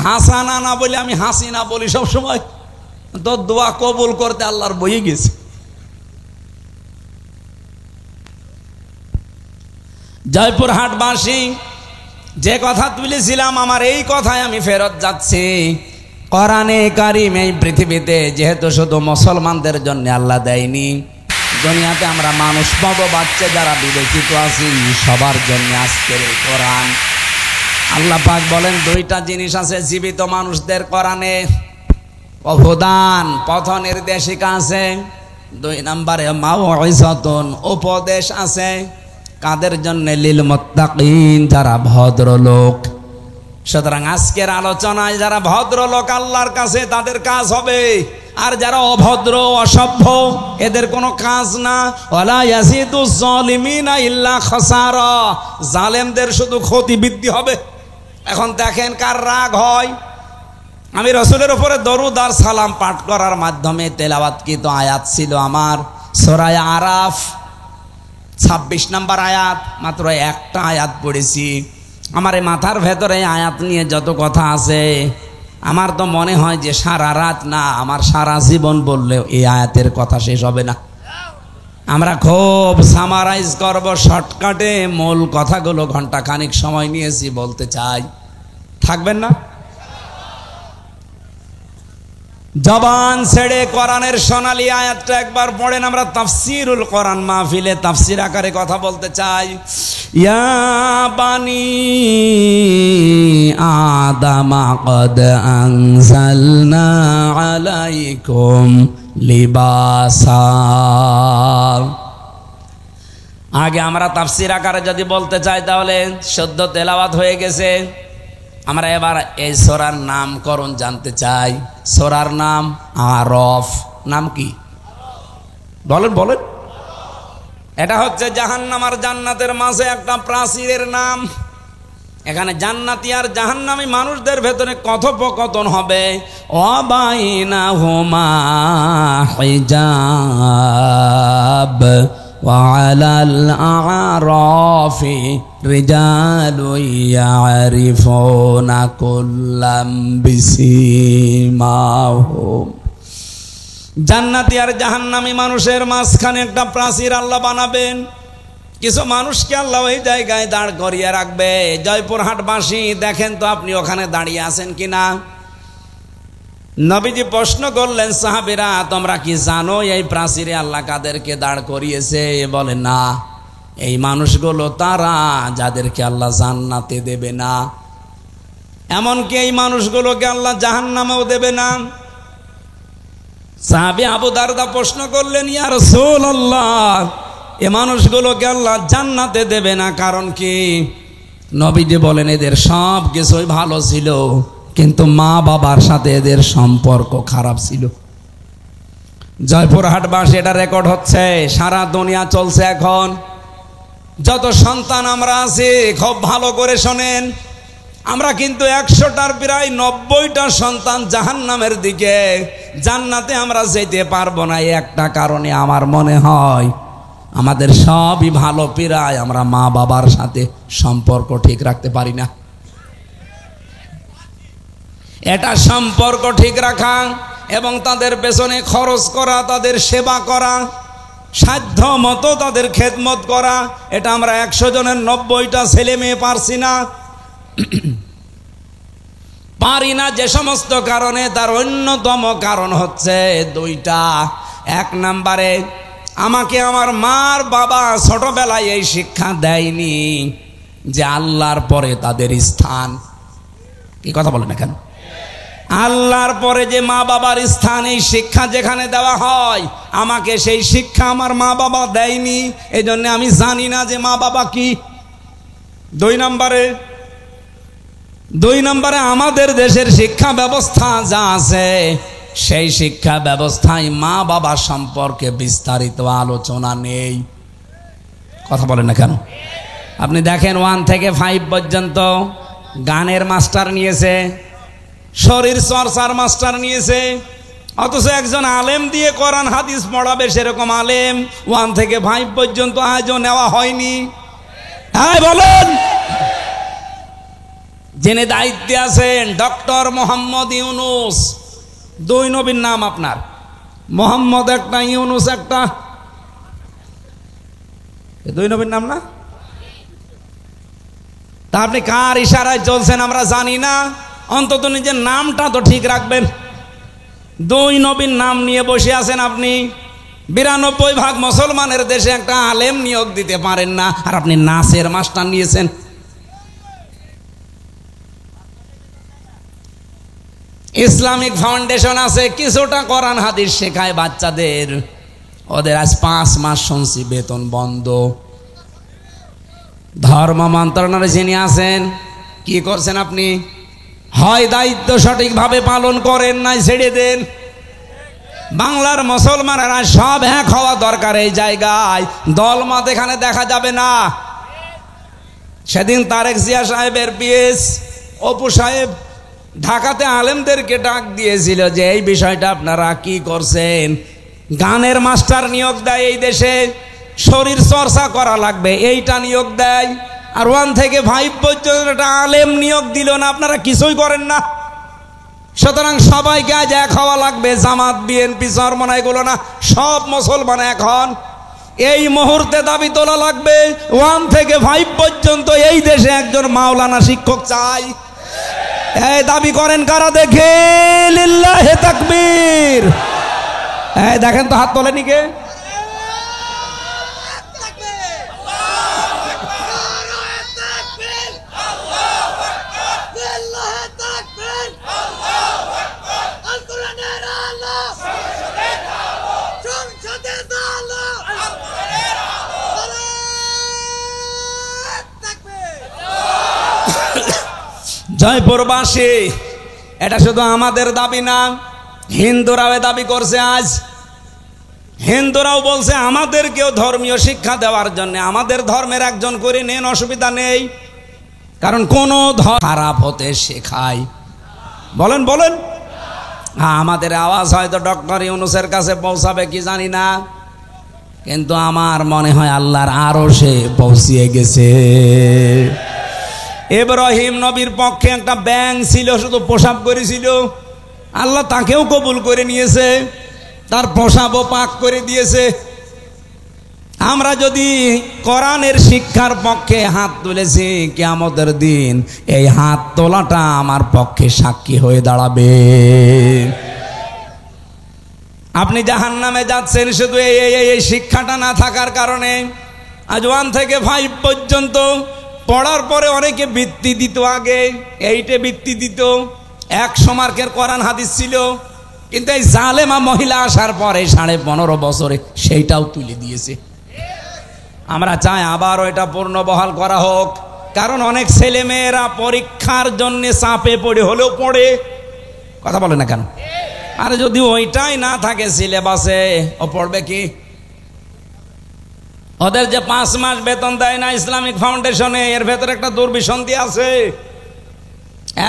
হাসানা না বলে আমি হাসিনা বলি সব সময়। তো দোয়া কবুল করতে আল্লাহর বইয়ে গেছে। জয়পুরহাটবাসী, যে কথা তুলেছিলাম, আমার এই কথায় আমি ফেরত যাচ্ছি। কোরআনে কারিম এই পৃথিবীতে যেহেতু শুধু মুসলমানদের জন্য আল্লাহ দেয়নি, দুনিয়াতে আমরা মানুষ পাবো, বাচ্চা যারা বিবেচিত আছি, সবার জন্য আজকের এই কোরআন। আল্লাহ পাক বলেন 2টা জিনিস আছে জীবিত মানুষদের কোরআনে, অবদান, পথ নির্দেশিকা আছে। 2 নম্বরে মাউইজাতুন, উপদেশ আছে। কাদের জন্য? লিল মুত্তাকিন, যারা ভদ্রলোক। সুতরাং আজকের আলোচনায় যারা ভদ্রলোক আল্লাহর কাছে, তাদের কাজ হবে। আর যারা অভদ্র, অসভ্য, এদের কোনো কাজ না। ওয়ালা ইয়াজিদুজ জালিমিনা ইল্লা খাসারা, জালেমদের শুধু ক্ষতি বৃদ্ধি হবে। এখন দেখেন কার রাগ হয়। আমি রাসূলের উপরে দরুদ আর সালাম পাঠ করার মাধ্যমে তেলাওয়াতকৃত আয়াত ছিল আমার সূরা আরাফ 26 নম্বর আয়াত, মাত্র একটা আয়াত পড়েছি। আমার এই মাথার ভেতরে আয়াত নিয়ে যত কথা আছে, আমার তো মনে হয় যে সারা রাত না, আমার সারা জীবন বললেও এই আয়াতের কথা শেষ হবে না। আমরা খুব সামারাইজ করব শর্টকাটে, মূল কথাগুলো ঘন্টা খানিক সময় নিয়েছি বলতে চাই। থাকবেন না? জবান ছেড়ে কোরআনের সোনালী আয়াতটা একবার পড়েন। আমরা তাফসিরুল কোরআন মাহফিলে তাফসির আকারে কথা বলতে চাই। ইয়া বানি আদামা কদ আনজালনা আলাইকুম লিবাসা আগে আমরা তাফসির আকারে যদি বলতে চাই তাহলে সদ্য তেলাওয়াত হয়ে গেছে। আমরা এবার এই সূরার নামকরণ জানতে চাই। সূরার নাম আরফ। নাম কি বলেন বলেন? এটা হচ্ছে জাহান্নাম আর জান্নাতের মাঝে একটা প্রাচীরের নাম। এখানে জান্নাতি আর জাহান্নামী মানুষদের ভেতরে কথোপকথন হবে। ওয়াবাইনাহুমা হিজাব ওয়া আলাল আরাফি রিজালুন ইয়ারিফুনা কুল্লাম বিসিমাহুম। জান্নাতি আর জাহান্নামী মানুষের মাঝখানে একটা প্রাচীর আল্লাহ বানাবেন। কিছু মানুষকে আল্লাহ ওই জায়গায় দাঁড় করিয়ে রাখবে। জয়পুরহাটবাসী দেখেন তো আপনি ওখানে দাঁড়িয়ে আছেন কিনা? নবীজি প্রশ্ন করলেন, সাহাবীরা তোমরা কি জানো এই প্রাচীরে আল্লাহ কাদেরকে দাঁড় করিয়েছে? বলে না, এই মানুষগুলো তারা যাদেরকে আল্লাহ জান্নাতে দেবে না, এমনকি এই মানুষগুলোকে আল্লাহ জাহান্নামেও দেবে না। সাহাবী আবু দারদা প্রশ্ন করলেন, ইয়া রাসূলুল্লাহ, এ মানুষগুলোকে আল্লাহ জান্নাতে দেবে না কারণ কি? নবীজি বলেন, এদের সব কিছুই ভালো ছিল, কিন্তু মা বাবার সাথে এদের সম্পর্ক খারাপ ছিল। জয়পুরহাটবাসী এটা রেকর্ড হচ্ছে, সারা দুনিয়া চলছে এখন। যত সন্তান আমরা আছি খুব ভালো করে শোনেন, আমরা কিন্তু 100টার প্রায় 90টা সন্তান জাহান্নামের দিকে। জান্নাতে আমরা যেতে পারবো না একটা কারণে আমার মনে হয়, আমাদের সবই ভালো প্রায় আমরা মা বাবার সাথে সম্পর্ক ঠিক রাখতে পারি না। এটা সম্পর্ক ঠিক রাখা এবং তাদের পেছনে খরচ করা, তাদের সেবা করা, সাধ্য মতো তাদের খেদমত করা, এটা আমরা 100 জনের 90টা ছেলে মেয়ে পারছি না। পারি না যে সমস্ত কারণে, তার অন্যতম কারণ হচ্ছে 2টা। 1 নম্বরে, আমাকে আমার মার বাবা ছোটবেলায় এই শিক্ষা দেয়নি যে আল্লাহর পরে তাদের স্থান। কি কথা বলে না কেন? আল্লাহর পরে যে মা বাবার স্থান, এই শিক্ষা যেখানে দেওয়া হয়, আমাকে সেই শিক্ষা আমার মা বাবা দেয়নি, এই জন্য আমি জানি না যে মা বাবা কি। 2 নম্বরে আমাদের দেশের শিক্ষা ব্যবস্থা যা আছে, সেই শিক্ষা ব্যবস্থায় মা বাবা সম্পর্কে বিস্তারিত আলোচনা নেই। কথা বলেন না কেন? আপনি দেখেন 1 থেকে 5 পর্যন্ত গানের মাস্টার নিয়েছে, শরীর চর্চার মাস্টার নিয়েছে, অথচ একজন আলেম দিয়ে কোরআন হাদিস পড়াবে সেরকম আলেম 1 থেকে 5 পর্যন্ত আজও নেওয়া হয়নি। হ্যাঁ বলেন। যিনি দায়িত্বে আছেন ডক্টর মোহাম্মদ ইউনুস, 2 নবীর নাম আপনার, মোহাম্মদ একটা, ইউনুস একটা, 2 নবীর নাম না? তা আপনি কার ইশারায় চলছেন আমরা জানি না, অন্তত নিজের নামটা তো ঠিক রাখবেন। 2 নবীর নাম নিয়ে বসে আছেন আপনি। 92% মুসলমানের দেশে একটা আলেম নিয়োগ দিতে পারেন না, আর আপনি নাচের মাস্টার নিয়েছেন। ইসলামিক ফাউন্ডেশন আছে, কিছুটা কোরআন হাদিস শেখায় বাচ্চাদের, ওদের আজ 5 মাস শুনছি বেতন বন্ধ। ধর্ম মন্ত্রণালয়ে যিনি আছেন, কি করছেন আপনি? হয় দায়িত্ব সঠিকভাবে পালন করেন, নাই ছেড়ে দেন। বাংলার মুসলমানেরা সব এক হওয়া দরকার এই জায়গায়, দলমত এখানে দেখা যাবে না। সেদিন তারেক জিয়া সাহেবের পিএস অপু সাহেব ঢাকাতে আলেমদেরকে ডাক দিয়েছিল যে এই বিষয়টা আপনারা কি করছেন? গানের মাস্টার নিয়োগ দেয় এই দেশে, শরীর চর্চা করা লাগবে এইটা নিয়োগ দেয়, আর 1 থেকে 5 পর্যন্ত একটা আলেম নিয়োগ দিল না, আপনারা কিছুই করেন না। সুতরাং সবাইকে আজ এক হওয়া লাগবে, জামাত বিএনপি চরমনা এগুলো না, সব মুসলমান এক হন। এই মুহূর্তে দাবি তোলা লাগবে 1 থেকে 5 পর্যন্ত এই দেশে একজন মাওলানা শিক্ষক চাই। এই দাবি করেন কারা দেখে? লিল্লাহি তাকবীর। এই দেখেন তো হাত তোলেনি কে? জয়পুরবাসী, এটা শুধু আমাদের দাবি না, হিন্দুরাও দাবি করছে। আজ হিন্দুরাও বলছে আমাদেরকেও ধর্মীয় শিক্ষা দেওয়ার জন্য আমাদের ধর্মের একজন করে নেন, অসুবিধা নেই। কারণ কোন খারাপ হতে শেখায়। বলেন বলেন। হ্যাঁ, আমাদের আওয়াজ হয়তো ডক্টর ইউনূসের কাছে পৌঁছাবে কি জানি না, কিন্তু আমার মনে হয় আল্লাহর আরশে পৌঁছিয়ে গেছে। ইব্রাহিম নবীর পক্ষে একটা ব্যাঙ ছিল, শুধু প্রসাব করেছিল, আল্লাহ তাকেও কবুল করে নিয়েছে, তার প্রসাবও পাক করে দিয়েছে। আমরা যদি কোরআনের শিক্ষার পক্ষে হাত তুলেছি, কিয়ামতের দিন এই হাত তোলাটা আমার পক্ষে সাক্ষী হয়ে দাঁড়াবে। আপনি জাহান্নামে যাচ্ছেন শুধু এই শিক্ষাটা না থাকার কারণে। আজ 1 থেকে 5 পর্যন্ত পড়ার পরে অনেকে বৃত্তি দিত, আগে 8-এ বৃত্তি দিত, 100 মার্কের কোরআন হাদিস ছিল, কিন্তু এই জালেমা মহিলা আসার পরে 15.5 বছরে সেইটাও তুলে দিয়েছে। আমরা চাই আবার ওইটা পূর্ণ বহাল করা হোক, কারণ অনেক ছেলে মেয়েরা পরীক্ষার জন্য চাপে পড়ে হলেও পড়ে। কথা বলে না কেন? আর যদি ওইটাই না থাকে সিলেবাসে, ও পড়বে কি? ওদের যে 5 মাস বেতন দেয় না ইসলামিক ফাউন্ডেশনে, এর ভেতরে একটা দুর্বিসন্ধি আছে।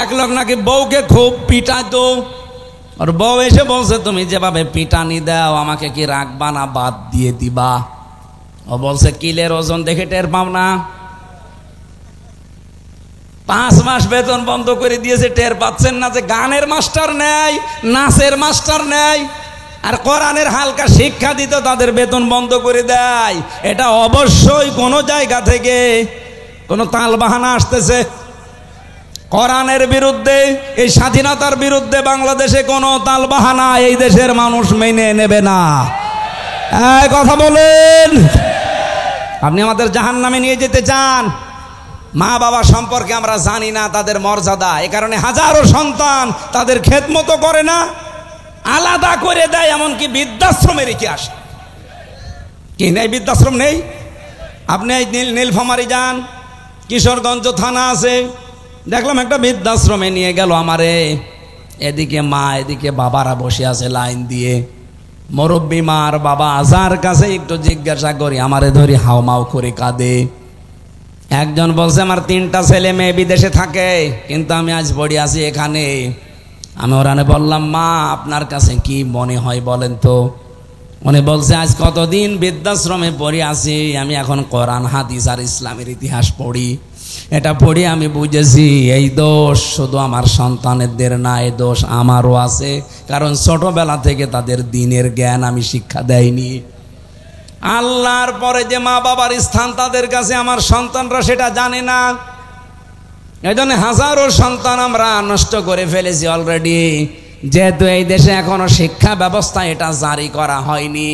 এক লোক নাকি বউকে খুব পিটাতো, আর বউ এসে বলছে তুমি যেভাবে পিটানি দাও আমাকে কি রাখবা না বাদ দিয়ে দিবা? ও বলছে কিলের ওজন দেখে টের পাও না? 5 মাস বেতন বন্ধ করে দিয়েছে, টের পাচ্ছেন না যে গানের মাস্টার নেয়, নাচের মাস্টার নেয়, আর কোরআনের হালকা শিক্ষা দিত তাদের বেতন বন্ধ করে দেয়। এটা অবশ্যই কোনো জায়গা থেকে কোনো তালবাহানা আসতেছে। কোরআনের বিরুদ্ধে, এই স্বাধীনতার বিরুদ্ধে বাংলাদেশে কোনো তালবাহানা এই দেশের মানুষ মেনে নেবে না। কথা বলেন। আপনি আমাদের জাহান্নামে নিয়ে যেতে চান? মা বাবা সম্পর্কে আমরা জানি না তাদের মর্যাদা, এ কারণে হাজারো সন্তান তাদের খেদমতো করে না, আলাদা করে দেয়, এমনকি বৃদ্ধাশ্রমে রেখে আসে। কি নেই? বৃদ্ধাশ্রম নেই? আপনি নীলফামারী যান, কিশোরগঞ্জ থানা আছে, দেখলাম একটা বৃদ্ধাশ্রমে নিয়ে গেল আমারে। এদিকে মা, এদিকে বাবারা বসে আছে লাইন দিয়ে। মুরব্বী মা আর বাবা, যার কাছে একটু জিজ্ঞাসা করি আমারে ধরি হাওমাও করে কাঁদে। একজন বলছে আমার 3টা ছেলে মেয়ে বিদেশে থাকে, কিন্তু আমি আজ পড়ে আছি এখানে। আমি ওরানে বললাম মা আপনার কাছে কি মনে হয় বলেন তো? উনি বলছে আজ কতদিন বৃদ্ধাশ্রমে পড়ে আছি, আমি এখন কোরআন হাদিস আর ইসলামের ইতিহাস পড়ি। এটা পড়ে আমি বুঝেছি এই দোষ শুধু আমার সন্তানদের না, এই দোষ আমারও আছে, কারণ ছোটবেলা থেকে তাদের দ্বীনের জ্ঞান আমি শিক্ষা দেয়নি। আল্লাহর পরে যে মা বাবার স্থান তাদের কাছে আমার সন্তানরা সেটা জানে না। এই জন্য হাজারো সন্তান আমরা নষ্ট করে ফেলেছি অলরেডি, যেহেতু এই দেশে এখনো শিক্ষা ব্যবস্থা এটা জারি করা হয়নি।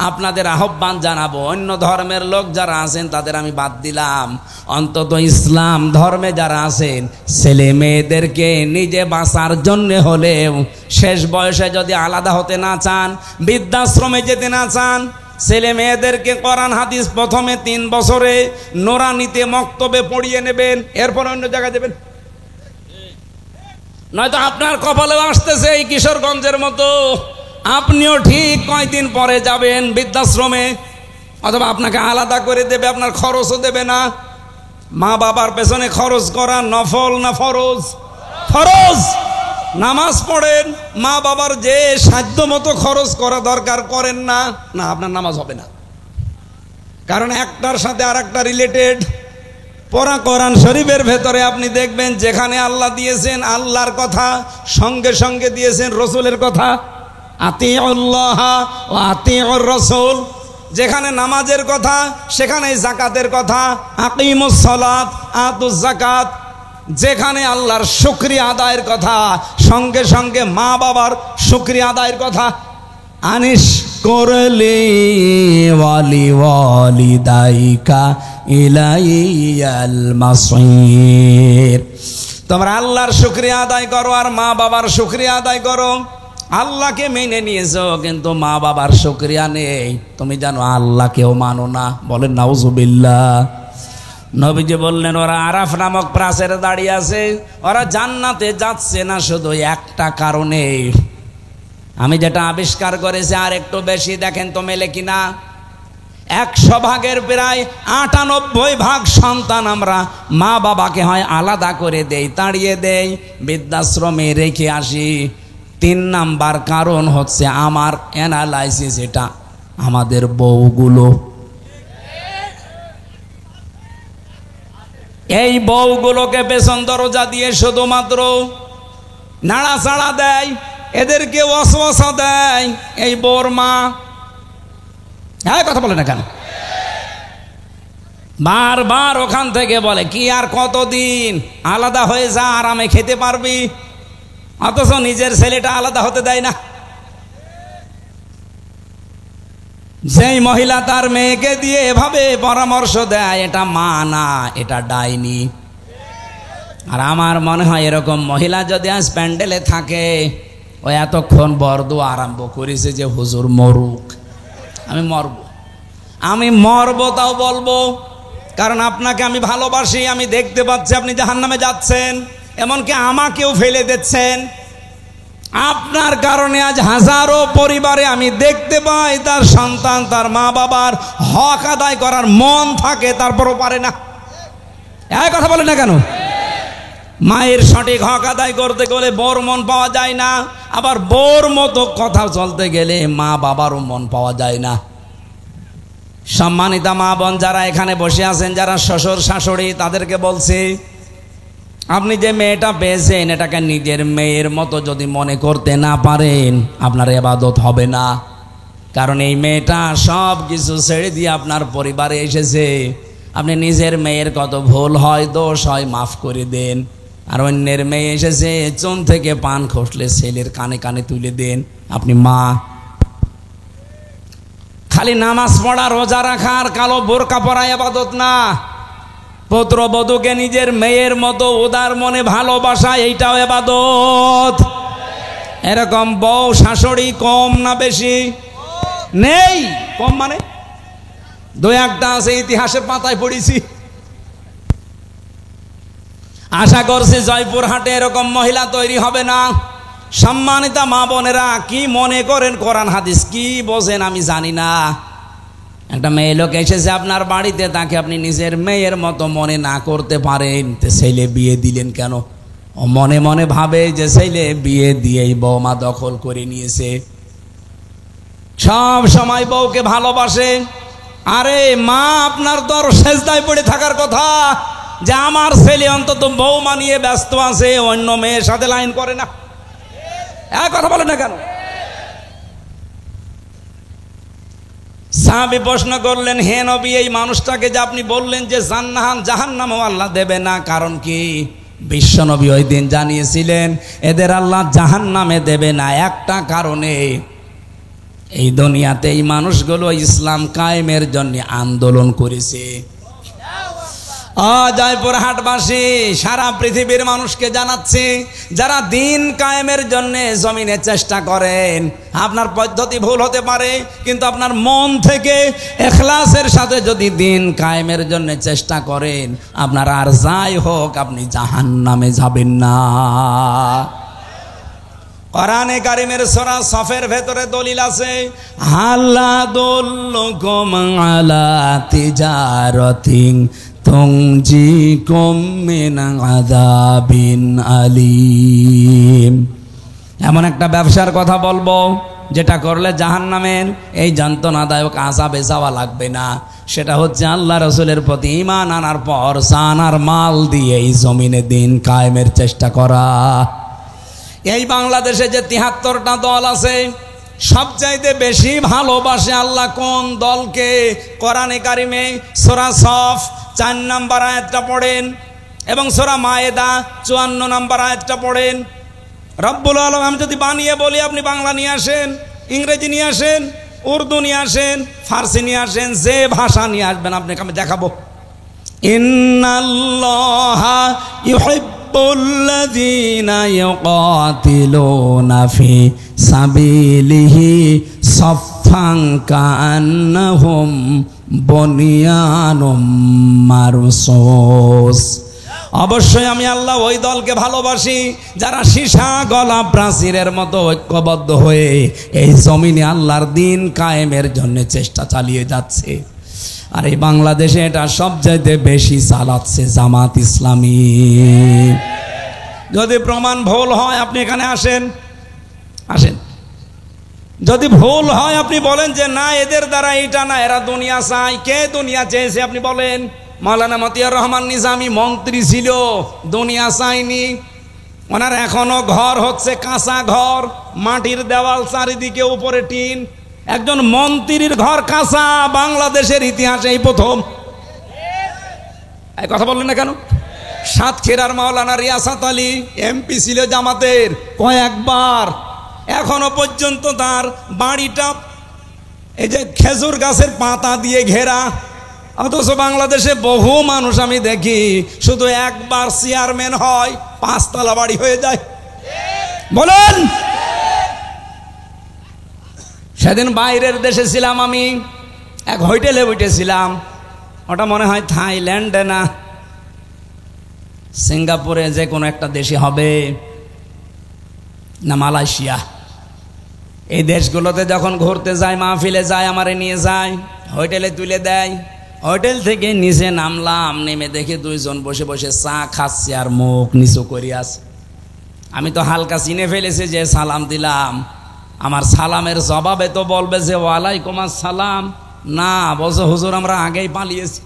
আপনাদের আহ্বান জানাবো, অন্য ধর্মের লোক যারা আছেন তাদের আমি বাদ দিলাম, অন্তত ইসলাম ধর্মে যারা আছেন ছেলে মেয়েদেরকে নিজে বাঁচার জন্য হলেও শেষ বয়সে যদি আলাদা হতে না চান, বৃদ্ধাশ্রমে যেতে না চান, ছেলে মেয়েদেরকে কোরআন হাদিস প্রথমে 3 বছরে নোরানিতে মক্তবে পড়িয়ে নেবেন, এরপর অন্য জায়গায় দেবেন। নয়তো আপনার কপালেও আসতেছে এই কিশোরগঞ্জের মতো, আপনিও ঠিক কয়দিন পরে যাবেন বৃদ্ধাশ্রমে, অথবা আপনাকে আলাদা করে দেবে, আপনার খরচও দেবে না। মা বাবার পেছনে খরচ করা নফল না ফরজ? ফরজ। নামাজ পড়েন, মা বাবার যে সাধ্য মতো খরচ করা দরকার করেন না, না আপনার নামাজ হবে না, কারণ একটার সাথে আর একটা রিলেটেড। পড়া কোরআন শরীফের ভেতরে আপনি দেখবেন যেখানে আল্লাহ দিয়েছেন আল্লাহর কথা, সঙ্গে সঙ্গে দিয়েছেন রসুলের কথা, আতিউল্লাহ ওয়া আতিউর রাসূল। যেখানে নামাজের কথা সেখানে যাকাতের কথা, আকিমুস সালাত আতুজ যাকাত। যেখানে আল্লাহর শুকরিয়া আদায়ের কথা সঙ্গে সঙ্গে মা বাবার শুকরিয়া আদায়ের কথা। আনিস করলি ওয়ালি ওয়ালিদাইকা ইলাইয়াল মাসির। তোমরা আল্লাহর শুকরিয়া আদায় করো আর মা বাবার শুকরিয়া আদায় করো। আল্লাহকে মেনে নিয়েছো কিন্তু মা বাবার শুকরিয়া নেই, তুমি জানো আল্লাহকেও মানো না। বলেন নাউজুবিল্লাহ। নবীজি বললেন ওরা আরাফ নামক প্রাচীরে দাঁড়িয়ে আছে, ওরা জান্নাতে যাচ্ছে না শুধু একটা কারণে, আমি যেটা আবিষ্কার করেছি আর একটু বেশি, দেখেন তো মেলে কিনা। 100 ভাগের প্রায় 98 ভাগ সন্তান আমরা মা বাবাকে হয় আলাদা করে দেই, তাড়িয়ে দেই, বৃদ্ধাশ্রমে রেখে আসি। 3 নাম্বার কারণ হচ্ছে আমার অ্যানালাইসিস, এটা আমাদের বউগুলো, এই বউগুলোকে পেছন দরজা দিয়ে শুধুমাত্র নাড়াচাড়া দেয়, এদেরকে ওয়াসওয়াসা দেয় এই বউর মা। হ্যাঁ, কথা বলে না কেন? বারবার ওখান থেকে বলে কি আর কতদিন আলাদা হয়ে যা, আরামে খেতে পারবি, অথচ নিজের ছেলেটা আলাদা হতে দেয় না। যেই মহিলা তার মেয়েকে দিয়ে এভাবে পরামর্শ দেয়, এটা মা না, এটা ডাইনি। আর আমার মনে হয় এরকম মহিলা যদি আজ প্যান্ডেলে থাকে, ও এতক্ষণ বরদোয়া আরম্ভ করেছে যে হুজুর মরুক, আমি মরবো তাও বলবো, কারণ আপনাকে আমি ভালোবাসি, আমি দেখতে পাচ্ছি আপনি জাহান্নামে যাচ্ছেন, এমনকি আমাকেও ফেলে দিচ্ছেন। আপনার কারণে আজ হাজারো পরিবারে আমি দেখতে পাই তার সন্তান তার মা বাবার হক আদায় করার মন থাকে, তারপরও পারে না। এই কথা বলে না কেন? মায়ের সঠিক হক আদায় করতে গেলে বউর মন পাওয়া যায় না, আবার বউর মতো কথা চলতে গেলে মা বাবারও মন পাওয়া যায় না। সম্মানিতা মা বোন যারা এখানে বসে আছেন, যারা শ্বশুর শাশুড়ি, তাদেরকে বলছি, আপনি যে মেয়েটা পেয়েছেন এটাকে নিজের মেয়ের মতো যদি মনে করতে না পারেন, আপনার ইবাদত হবে না। কারণ এই মেয়েটা সব কিছু ছেড়ে দিয়ে আপনার পরিবারে এসেছে। আপনি নিজের মেয়ের কত ভুল হয়, দোষ হয়, মাফ করে দেন। আর অন্যের মেয়ে এসেছে, চুন থেকে পান খসলে ছেলের কানে কানে তুলে দেন। আপনি মা। খালি নামাজ পড়া, রোজা রাখা আর কালো বোরকা পরা ইবাদত না। পুত্রবধূকে নিজের মেয়ের মতো উদার মনে ভালোবাসা, এইটাও ইবাদত। এরকম বউ শাশুড়ি কম না বেশি? নেই। কম মানে 2-1টা আছে, ইতিহাসের পাতায় পড়েছি। আশা করছি জয়পুরহাটে এরকম মহিলা তৈরি হবে না। সম্মানিতা মা বোনেরা, কি মনে করেন কোরআন হাদিস কি বোঝেন আমি জানি না। একটা মেয়ে লোক এসেছে আপনার বাড়িতে, তাকে আপনি নিজের মেয়ের মতো মনে না করতে পারেন, তো ছেলে বিয়ে দিলেন কেন? ও মনে মনে ভাবে যে ছেলে বিয়ে দিয়েই বৌমা দখল করে নিয়েছে। সব সময় বউকে ভালোবাসে। আরে মা, আপনার তো আর সেজদায় পড়ে থাকার কথা যে আমার ছেলে অন্তত বৌমা নিয়ে ব্যস্ত আছে, অন্য মেয়ের সাথে লাইন করে না। কথা বলে না কেন? সাহাবী প্রশ্ন করলেন, হে নবী, এই মানুষটাকে যে আপনি বললেন যে জাহান্নামও আল্লাহ দেবে না, কারণ কি? বিশ্ব নবী ওই দিন জানিয়েছিলেন এদের আল্লাহ জাহান্নামে দেবে না একটা কারণে, এই দুনিয়াতে এই মানুষগুলো ইসলাম কায়েমের জন্য আন্দোলন করেছে। জয়পুরহাটবাসী, সারা পৃথিবীর মানুষকে জানাচ্ছি, যারা দিন কায়েমের জন্য জমিনে চেষ্টা করেন, আপনার পদ্ধতি ভুল হতে পারে, কিন্তু আপনার মন থেকে ইখলাসের সাথে যদি দিন কায়েমের জন্য চেষ্টা করেন, আপনার আর যাই হোক আপনি জাহান্নামে যাবেন না। কোরআনে কারিমের সূরা সফের ভেতরে দলিল আছে, হাল্লা দুল্লুকুম আলা তিজারাতিন তুনজিকুম মিন আযাবিন আলীম। এমন একটা ব্যবসার কথা বলবো যেটা করলে জাহান্নামের এই যন্ত্রণাদায়ক আযাবে যাওয়া লাগবে না। সেটা হচ্ছে আল্লাহ রাসূলের প্রতি ঈমান আনার পর জান আর মাল দিয়ে এই জমিনে দিন কায়েমের চেষ্টা করা। এই বাংলাদেশে যে 73টা দল আছে, সবচাইতে বেশি ভালোবাসে আল্লাহ কোন দলকে? কোরআনে কারিমে সূরা সফ 4 নম্বর আয়াতটা পড়েন এবং সূরা মায়েদা 54 নম্বর আয়াতটা পড়েন। রব্বুল আলামিন, আমি যদি বানিয়ে বলি আপনি বাংলা নিয়ে আসেন, ইংরেজি নিয়ে আসেন, উর্দু নিয়ে আসেন, ফার্সি নিয়ে আসেন, যে ভাষা নিয়ে আসবেন আপনাকে আমি দেখাবো। ইন্নাল্লাহা ইউহিব্বুল্লাযীনা ইউকাতিলুনা ফি সাবিলিহি সাফফান কাআন্নাহুম বনিয়ানুম মারসুস। অবশ্যই আমি আল্লাহ ওই দলকে ভালোবাসি যারা সীসা গলা প্রাচীরের মতো ঐক্যবদ্ধ হয়ে এই জমিনে আল্লাহর দিন কায়েমের জন্য চেষ্টা চালিয়ে যাচ্ছে। আর এই বাংলাদেশে এটা সবচাইতে বেশি চালাচ্ছে জামাত ইসলামী। যদি প্রমাণ ভুল হয় আপনি এখানে আসেন, যদি ভুল হয় আপনি বলেন যে না এদের দ্বারা এটা না, এরা দুনিয়া চায়। কে দুনিয়া চেয়েছে আপনি বলেন? মাওলানা মতিয়ার রহমান নিজামী মন্ত্রী ছিল, দুনিয়া চায়নি। ওনার এখনো ঘর হচ্ছে কাঁচা ঘর, মাটির দেওয়াল, চারিদিকে উপরে টিন। একজন মন্ত্রীর ঘর কাঁচা বাংলাদেশের ইতিহাসে এই প্রথম। এই কথা বললেন না কেন? সাতক্ষীরার মাওলানা রিয়াসাত আলী এমপি ছিল জামাতের কয়েকবার, এখনো পর্যন্ত তার বাড়িটা এই যে খেজুর গাছের পাতা দিয়ে ঘেরা। অথচ বাংলাদেশে বহু মানুষ আমি দেখি শুধু একবার চেয়ারম্যান হয় 5 তলা বাড়ি হয়ে যায়। বলেন, সেদিন বাইরের দেশে ছিলাম আমি, এক হোটেলে উঠেছিলাম, ওটা মনে হয় থাইল্যান্ডে না সিঙ্গাপুরে, যে কোনো একটা দেশে হবে, না মালয়েশিয়া। এই দেশগুলোতে যখন ঘুরতে যায়, মাহফিলে যায়, আমারে নিয়ে যায়, হোটেলে তুলে দেয়। হোটেল থেকে নিচে নামলাম, নেমে দেখে 2 জন বসে বসে চা খাচ্ছে আর মুখ নিচু করে আছে। আমি তো হালকা চিনে ফেলেছি, যে সালাম দিলাম, আমার সালামের জবাবে তো বলবে যে ওয়ালাইকুম আসসালাম, না বলছে হুজুর আমরা আগেই পালিয়েছি।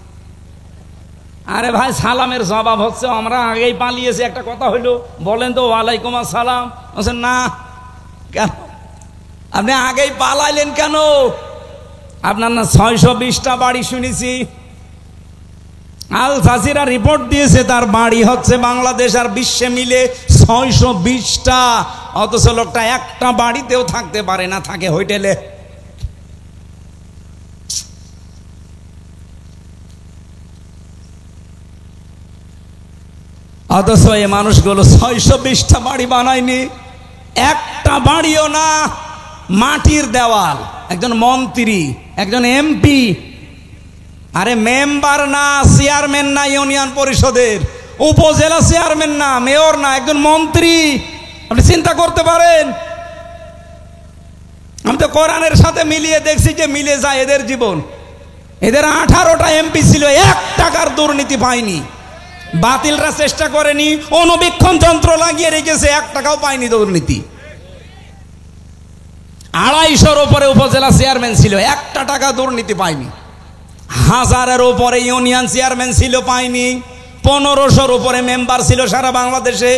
আরে ভাই, সালামের জবাব হচ্ছে আমরা আগেই পালিয়েছি, একটা কথা হইলো, বলেন তো ওয়ালাইকুম আসসালাম। বলছে না, কেন আপনি আগেই পালাইলেন কেন? আপনার না 620টা বাড়ি শুনেছি, আল জাজিরা রিপোর্ট দিয়েছে তার বাড়ি হচ্ছে বাংলাদেশ আর বিশ্বে মিলে 620টা, অথচ লোকটা একটা বাড়িতেও থাকতে পারে না, থাকে হোটেলে। অথচ এই মানুষগুলো 620টা বাড়ি বানায়নি, একটা বাড়িও না, মাটির দেওয়াল। একজন মন্ত্রী, একজন এমপি, আরে মেম্বার না, চেয়ারম্যান না ইউনিয়ন পরিষদের, উপজেলা চেয়ারম্যান না, মেয়র না, একজন মন্ত্রী। আপনি চিন্তা করতে পারেন? আমি তো কোরআনের সাথে মিলিয়ে দেখছি যে মিলে যায় এদের জীবন। এদের 18টা এমপি ছিল, 1 টাকার দুর্নীতি পায়নি। বাতিলরা চেষ্টা করেনি, অনুবীক্ষণ যন্ত্র লাগিয়ে রেখেছে, 1 টাকাও পায়নি দুর্নীতি। 250-র উপরে উপজেলা চেয়ারম্যান ছিল, 1টা টাকা দুর্নীতি পায়নি। 1000-এর উপরে ইউনিয়ন চেয়ারম্যান ছিল, পায়নি। 1500-র উপরে মেম্বার ছিল সারা বাংলাদেশে,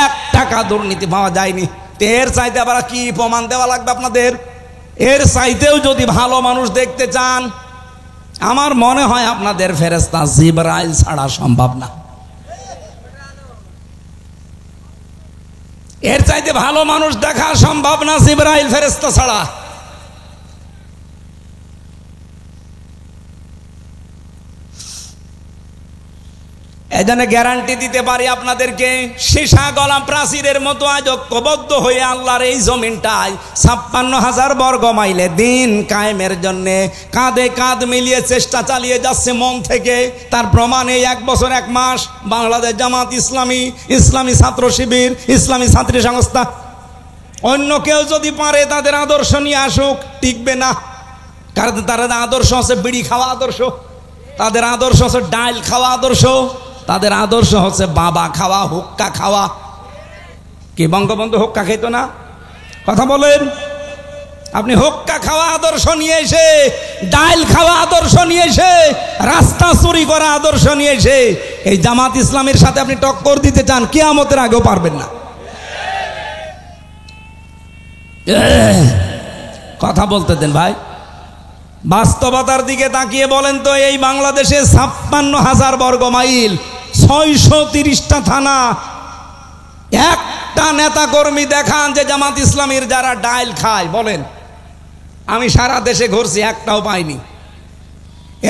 1 টাকা দুর্নীতি পাওয়া যায়নি। এর চাইতে আবার কি প্রমাণ দেওয়া লাগবে আপনাদের? এর চাইতেও যদি ভালো মানুষ দেখতে চান, আমার মনে হয় আপনাদের ফেরেশতা জিবরাইল ছাড়া সম্ভব না। এর চাইতে ভালো মানুষ দেখা সম্ভব না জিবরাইল ফেরেশতা ছাড়া। এজন্য গ্যারান্টি দিতে পারি আপনাদেরকে, সীসা গলা প্রাচীরের মতো আজ ঐক্যবদ্ধ হয়ে আল্লাহর এই জমিনটায় 56,000 বর্গ মাইলে দিন কায়েমের জন্য কাঁধে কাঁধ মিলিয়ে চেষ্টা চালিয়ে যাচ্ছে মন থেকে। তার প্রমাণ এই 1 বছর 1 মাস বাংলাদেশ জামাত ইসলামী, ইসলামী ছাত্র শিবির, ইসলামী ছাত্রী সংস্থা। অন্য কেউ যদি পারে তাদের আদর্শ নিয়ে আসুক, টিকবে না। কারণ তাদের আদর্শ হচ্ছে বিড়ি খাওয়া আদর্শ, তাদের আদর্শ হচ্ছে ডাল খাওয়া আদর্শ, তাদের আদর্শ হচ্ছে বাবা খাওয়া, হুক্কা খাওয়া। কি বঙ্গবন্ধু হুক্কা খেত না? কথা বলেন। আপনি হুক্কা খাওয়া আদর্শ নিয়ে এসে, ডাল খাওয়া আদর্শ নিয়ে এসে, রাস্তা চুরি করা আদর্শ নিয়ে এসে এই জামাত ইসলামের সাথে আপনি টক্কর দিতে চান, কিয়ামতের আগেও পারবেন না। কথা বলতে দেন ভাই। বাস্তবতার দিকে তাকিয়ে বলেন তো, এই বাংলাদেশে 56,000 বর্গ মাইল, 630টা থানা, একটা নেতা কর্মী দেখান যে জামাত ইসলামীর যারা ডাইল খায়, বলেন। আমি সারা দেশে ঘুরছি, একটাও পাইনি।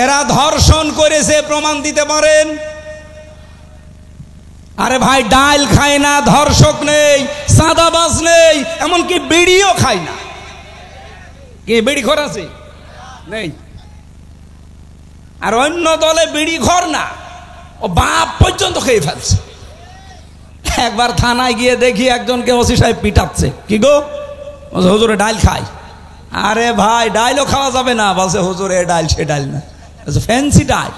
এরা ধর্ষণ করেছে, প্রমাণ দিতে পারেন? আরে ভাই, ডাইল খায় না, ধর্ষক নেই, চাঁদাবাজ নেই, এমনকি বিড়িও খায় না। কে বিড়ি খোর আছে? নেই। আর অন্য দলে বিড়ি ঘর না, ও বাপ পর্যন্ত খেয়ে ফেলছে। একবার থানায় গিয়ে দেখি একজনকে ওসি সাহেব পিটাচ্ছে। কি গো? হুজুরে ডাইল খায়। আরে ভাই, ডাইলও খাওয়া যাবে না। বলছে হুজুর এ ডাইল সে ডাইল না, ফ্যান্সি ডাইল।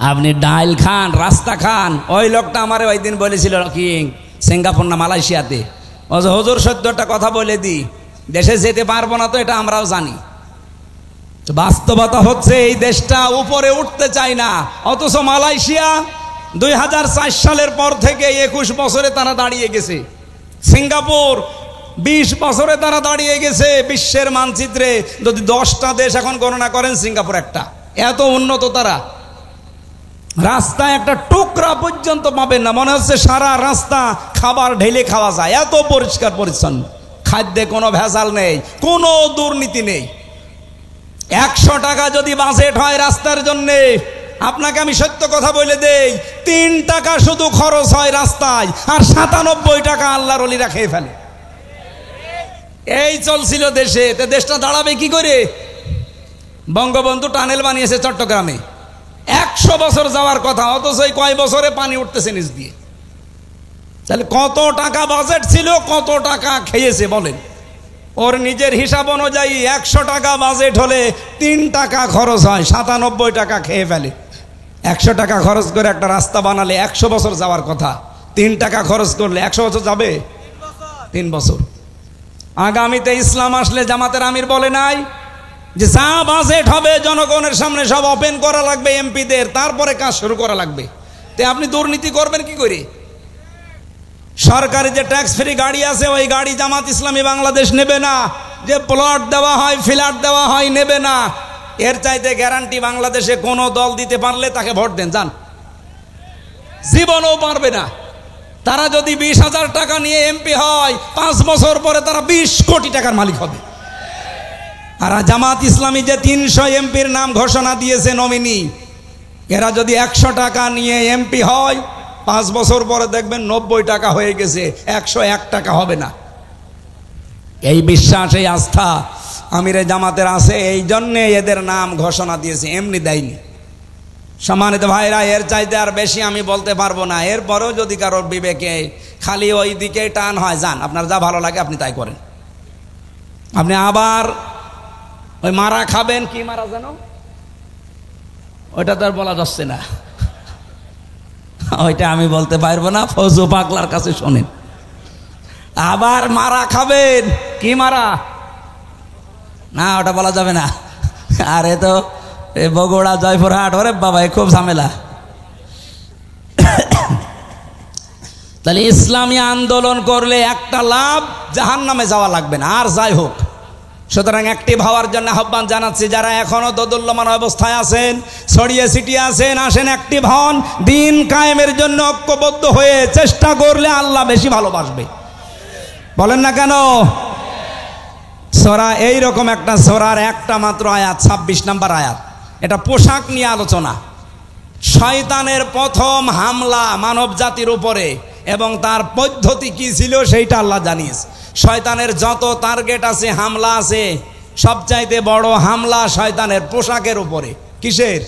আপনি ডাইল খান, রাস্তা খান। ওই লোকটা আমারে ওই দিন বলেছিল কি সিঙ্গাপুর না মালয়েশিয়াতে, হুজুর সত্যটা কথা বলে দি, দেশে যেতে পারবো না তো এটা আমরাও জানি। বাস্তবতা হচ্ছে এই দেশটা উপরে উঠতে চায় না, অথচ মালয়েশিয়া 2004 সালের পর থেকে 21 বছরে তারা দাঁড়িয়ে গেছে। সিঙ্গাপুর 20 বছরে তারা দাঁড়িয়ে গেছে বিশ্বের মানচিত্রে। যদি 10টা দেশ এখন গণনা করেন, সিঙ্গাপুর একটা। এত উন্নত তারা। রাস্তায় একটা টুকরা পর্যন্ত পাবেন না, মনে হচ্ছে সারা রাস্তা খাবার ঢেলে খাওয়া যায়, এত পরিষ্কার পরিচ্ছন্ন। খাদ্যে কোনো ভেজাল নেই, কোনো দুর্নীতি নেই। 100 টাকা যদি বাজেট হয় রাস্তার জন্যে, আপনাকে আমি সত্য কথা বলে দেই, 3 টাকা শুধু খরচ হয় রাস্তায়, আর 97 টাকা আল্লাহর ওলিরা খেয়ে ফেলে। এই চলছিল দেশে। তো দেশটা দাঁড়াবে কি করে? বঙ্গবন্ধু টানেল বানিয়েছে চট্টগ্রামে, 100 বছর যাওয়ার কথা, অথচ এই কয় বছরে পানি উঠতেছে নিচ দিয়ে। তাহলে কত টাকা বাজেট ছিল, কত টাকা খেয়েছে বলেন? ওর নিজের হিসাব অনুযায়ী 100 টাকা বাজেট হলে 3 টাকা খরচ হয়, 97 টাকা খেয়ে ফেলে। 100 টাকা খরচ করে একটা রাস্তা বানালে 100 বছর যাওয়ার কথা, 3 টাকা খরচ করলে 100 বছর যাবে? 3 বছর। আগামীতে ইসলাম আসলে জামাতের আমির বলে নাই যে যা বাজেট হবে জনগণের সামনে সব ওপেন করা লাগবে এমপিদের, তারপরে কাজ শুরু করা লাগবে। তে আপনি দুর্নীতি করবেন কি করে? সরকারি যে ট্যাক্স ফ্রি গাড়ি আছে, ওই গাড়ি জামাত ইসলামী বাংলাদেশ নেবে না। যে প্লট দেওয়া হয়, ফ্ল্যাট দেওয়া হয়, নেবে না। এর চাইতে গ্যারান্টি বাংলাদেশে কোনো দল দিতে পারলে তাকে ভোট দেন, যান। জীবনও পারবে না। তারা যদি 20,000 টাকা নিয়ে এমপি হয়, 5 বছর পরে তারা 20 কোটি টাকার মালিক হবে। আর জামাত ইসলামী যে 300 এমপির নাম ঘোষণা দিয়েছে নমিনি, এরা যদি 100 টাকা নিয়ে এমপি হয়, 5 বছর পরে দেখবেন 90 টাকা হয়ে গেছে, 101 টাকা হবে না। এই বিশ্বাস, এই আস্থা আমিরে জামাতের আছে, এই জন্যে এদের নাম ঘোষণা দিয়েছে, এমনি দেয়নি। সম্মানিত ভাইরা, এর চাইতে আর বেশি আমি বলতে পারবো না। এরপরেও যদি কারোর বিবেকে খালি ওই দিকে টান হয়, যান, আপনার যা ভালো লাগে আপনি তাই করেন। আপনি আবার ওই মারা খাবেন, কি মারা যেন, ওইটা তো আর বলা যাচ্ছে না, ওইটা আমি বলতে পারবো না, ফজু পাগলার কাছে শোনেন। আবার মারা খাবেন, কি মারা, না ওটা বলা যাবে না। আরে তো বগুড়া, জয়পুরহাট, ওরে বাবা খুব ঝামেলা। তাহলে ইসলামী আন্দোলন করলে একটা লাভ, জাহান্নামে যাওয়া লাগবে না। আর যাই হোক, সুতরাং অ্যাক্টিভ হওয়ার জন্য আহ্বান জানাচ্ছি। যারা এখনো দোদুল্যমান অবস্থায় আছেন, ছড়িয়ে ছিটিয়ে আছেন, আসেন অ্যাক্টিভ হন। দিন কায়েমের জন্য ঐক্যবদ্ধ হয়ে চেষ্টা করলে আল্লাহ বেশি ভালোবাসবে। বলেন না কেন? সূরা, এইরকম একটা সূরার একটা মাত্র আয়াত, 26 নম্বর আয়াত, এটা পোশাক নিয়ে আলোচনা। শয়তানের প্রথম হামলা মানব জাতির উপরে এবং তার পদ্ধতি কি ছিল সেইটা আল্লাহ জানিয়েছে। শয়তানের যত টার্গেট আছে, হামলা আছে, সবচাইতে বড় হামলা শয়তানের পোশাকের উপরে। কিসের?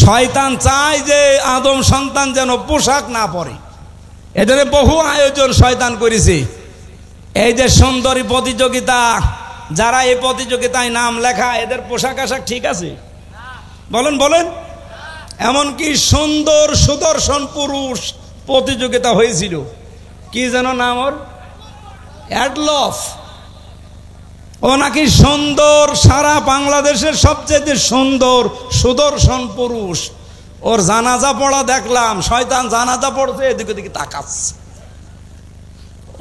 শয়তান চায় যে আদম সন্তান যেন পোশাক না পরে। এজন্য বহু আয়োজন শয়তান করেছে। এই যে সুন্দরী প্রতিযোগিতা, যারা এই প্রতিযোগিতায় নাম লেখা, এদের পোশাক আশাক ঠিক আছে? বলেন বলেন। এমনকি সুন্দর সুদর্শন পুরুষ প্রতিযোগিতা হয়েছিল, কি যেন নাম ওর, অ্যাডলফ। ও নাকি সুন্দর, সারা বাংলাদেশের সবচেয়ে সুন্দর সুদর্শন পুরুষ। ওর জানাজা পড়া দেখলাম, শয়তান জানাজা পড়ছে, এদিকে দিকে তাকাচ্ছে।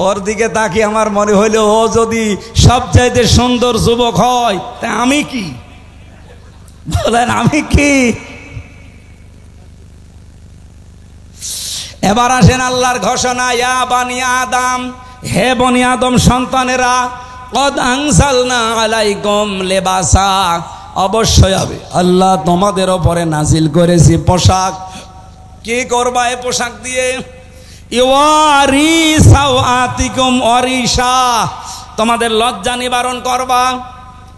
ওর দিকে তাকিয়ে আমার মনে হইল, ও যদি সবচাইতে সুন্দর যুবক হয়, তা আমি কি? বলেন আমি কি? এবার আসেন আল্লাহর ঘোষণা, ইয়া বানি আদম, হে বনি আদম সন্তানেরা, কদ আনজালনা আলাইকুম লিবাসা, অবশ্যই হবে আল্লাহ তোমাদের ওপরে নাজিল করেছি পোশাক। কি করবা এই পোশাক দিয়ে? ইওয়ারি সাওয়াতিকুম ওয়ারিশা, তোমাদের লজ্জা নিবারণ করবা।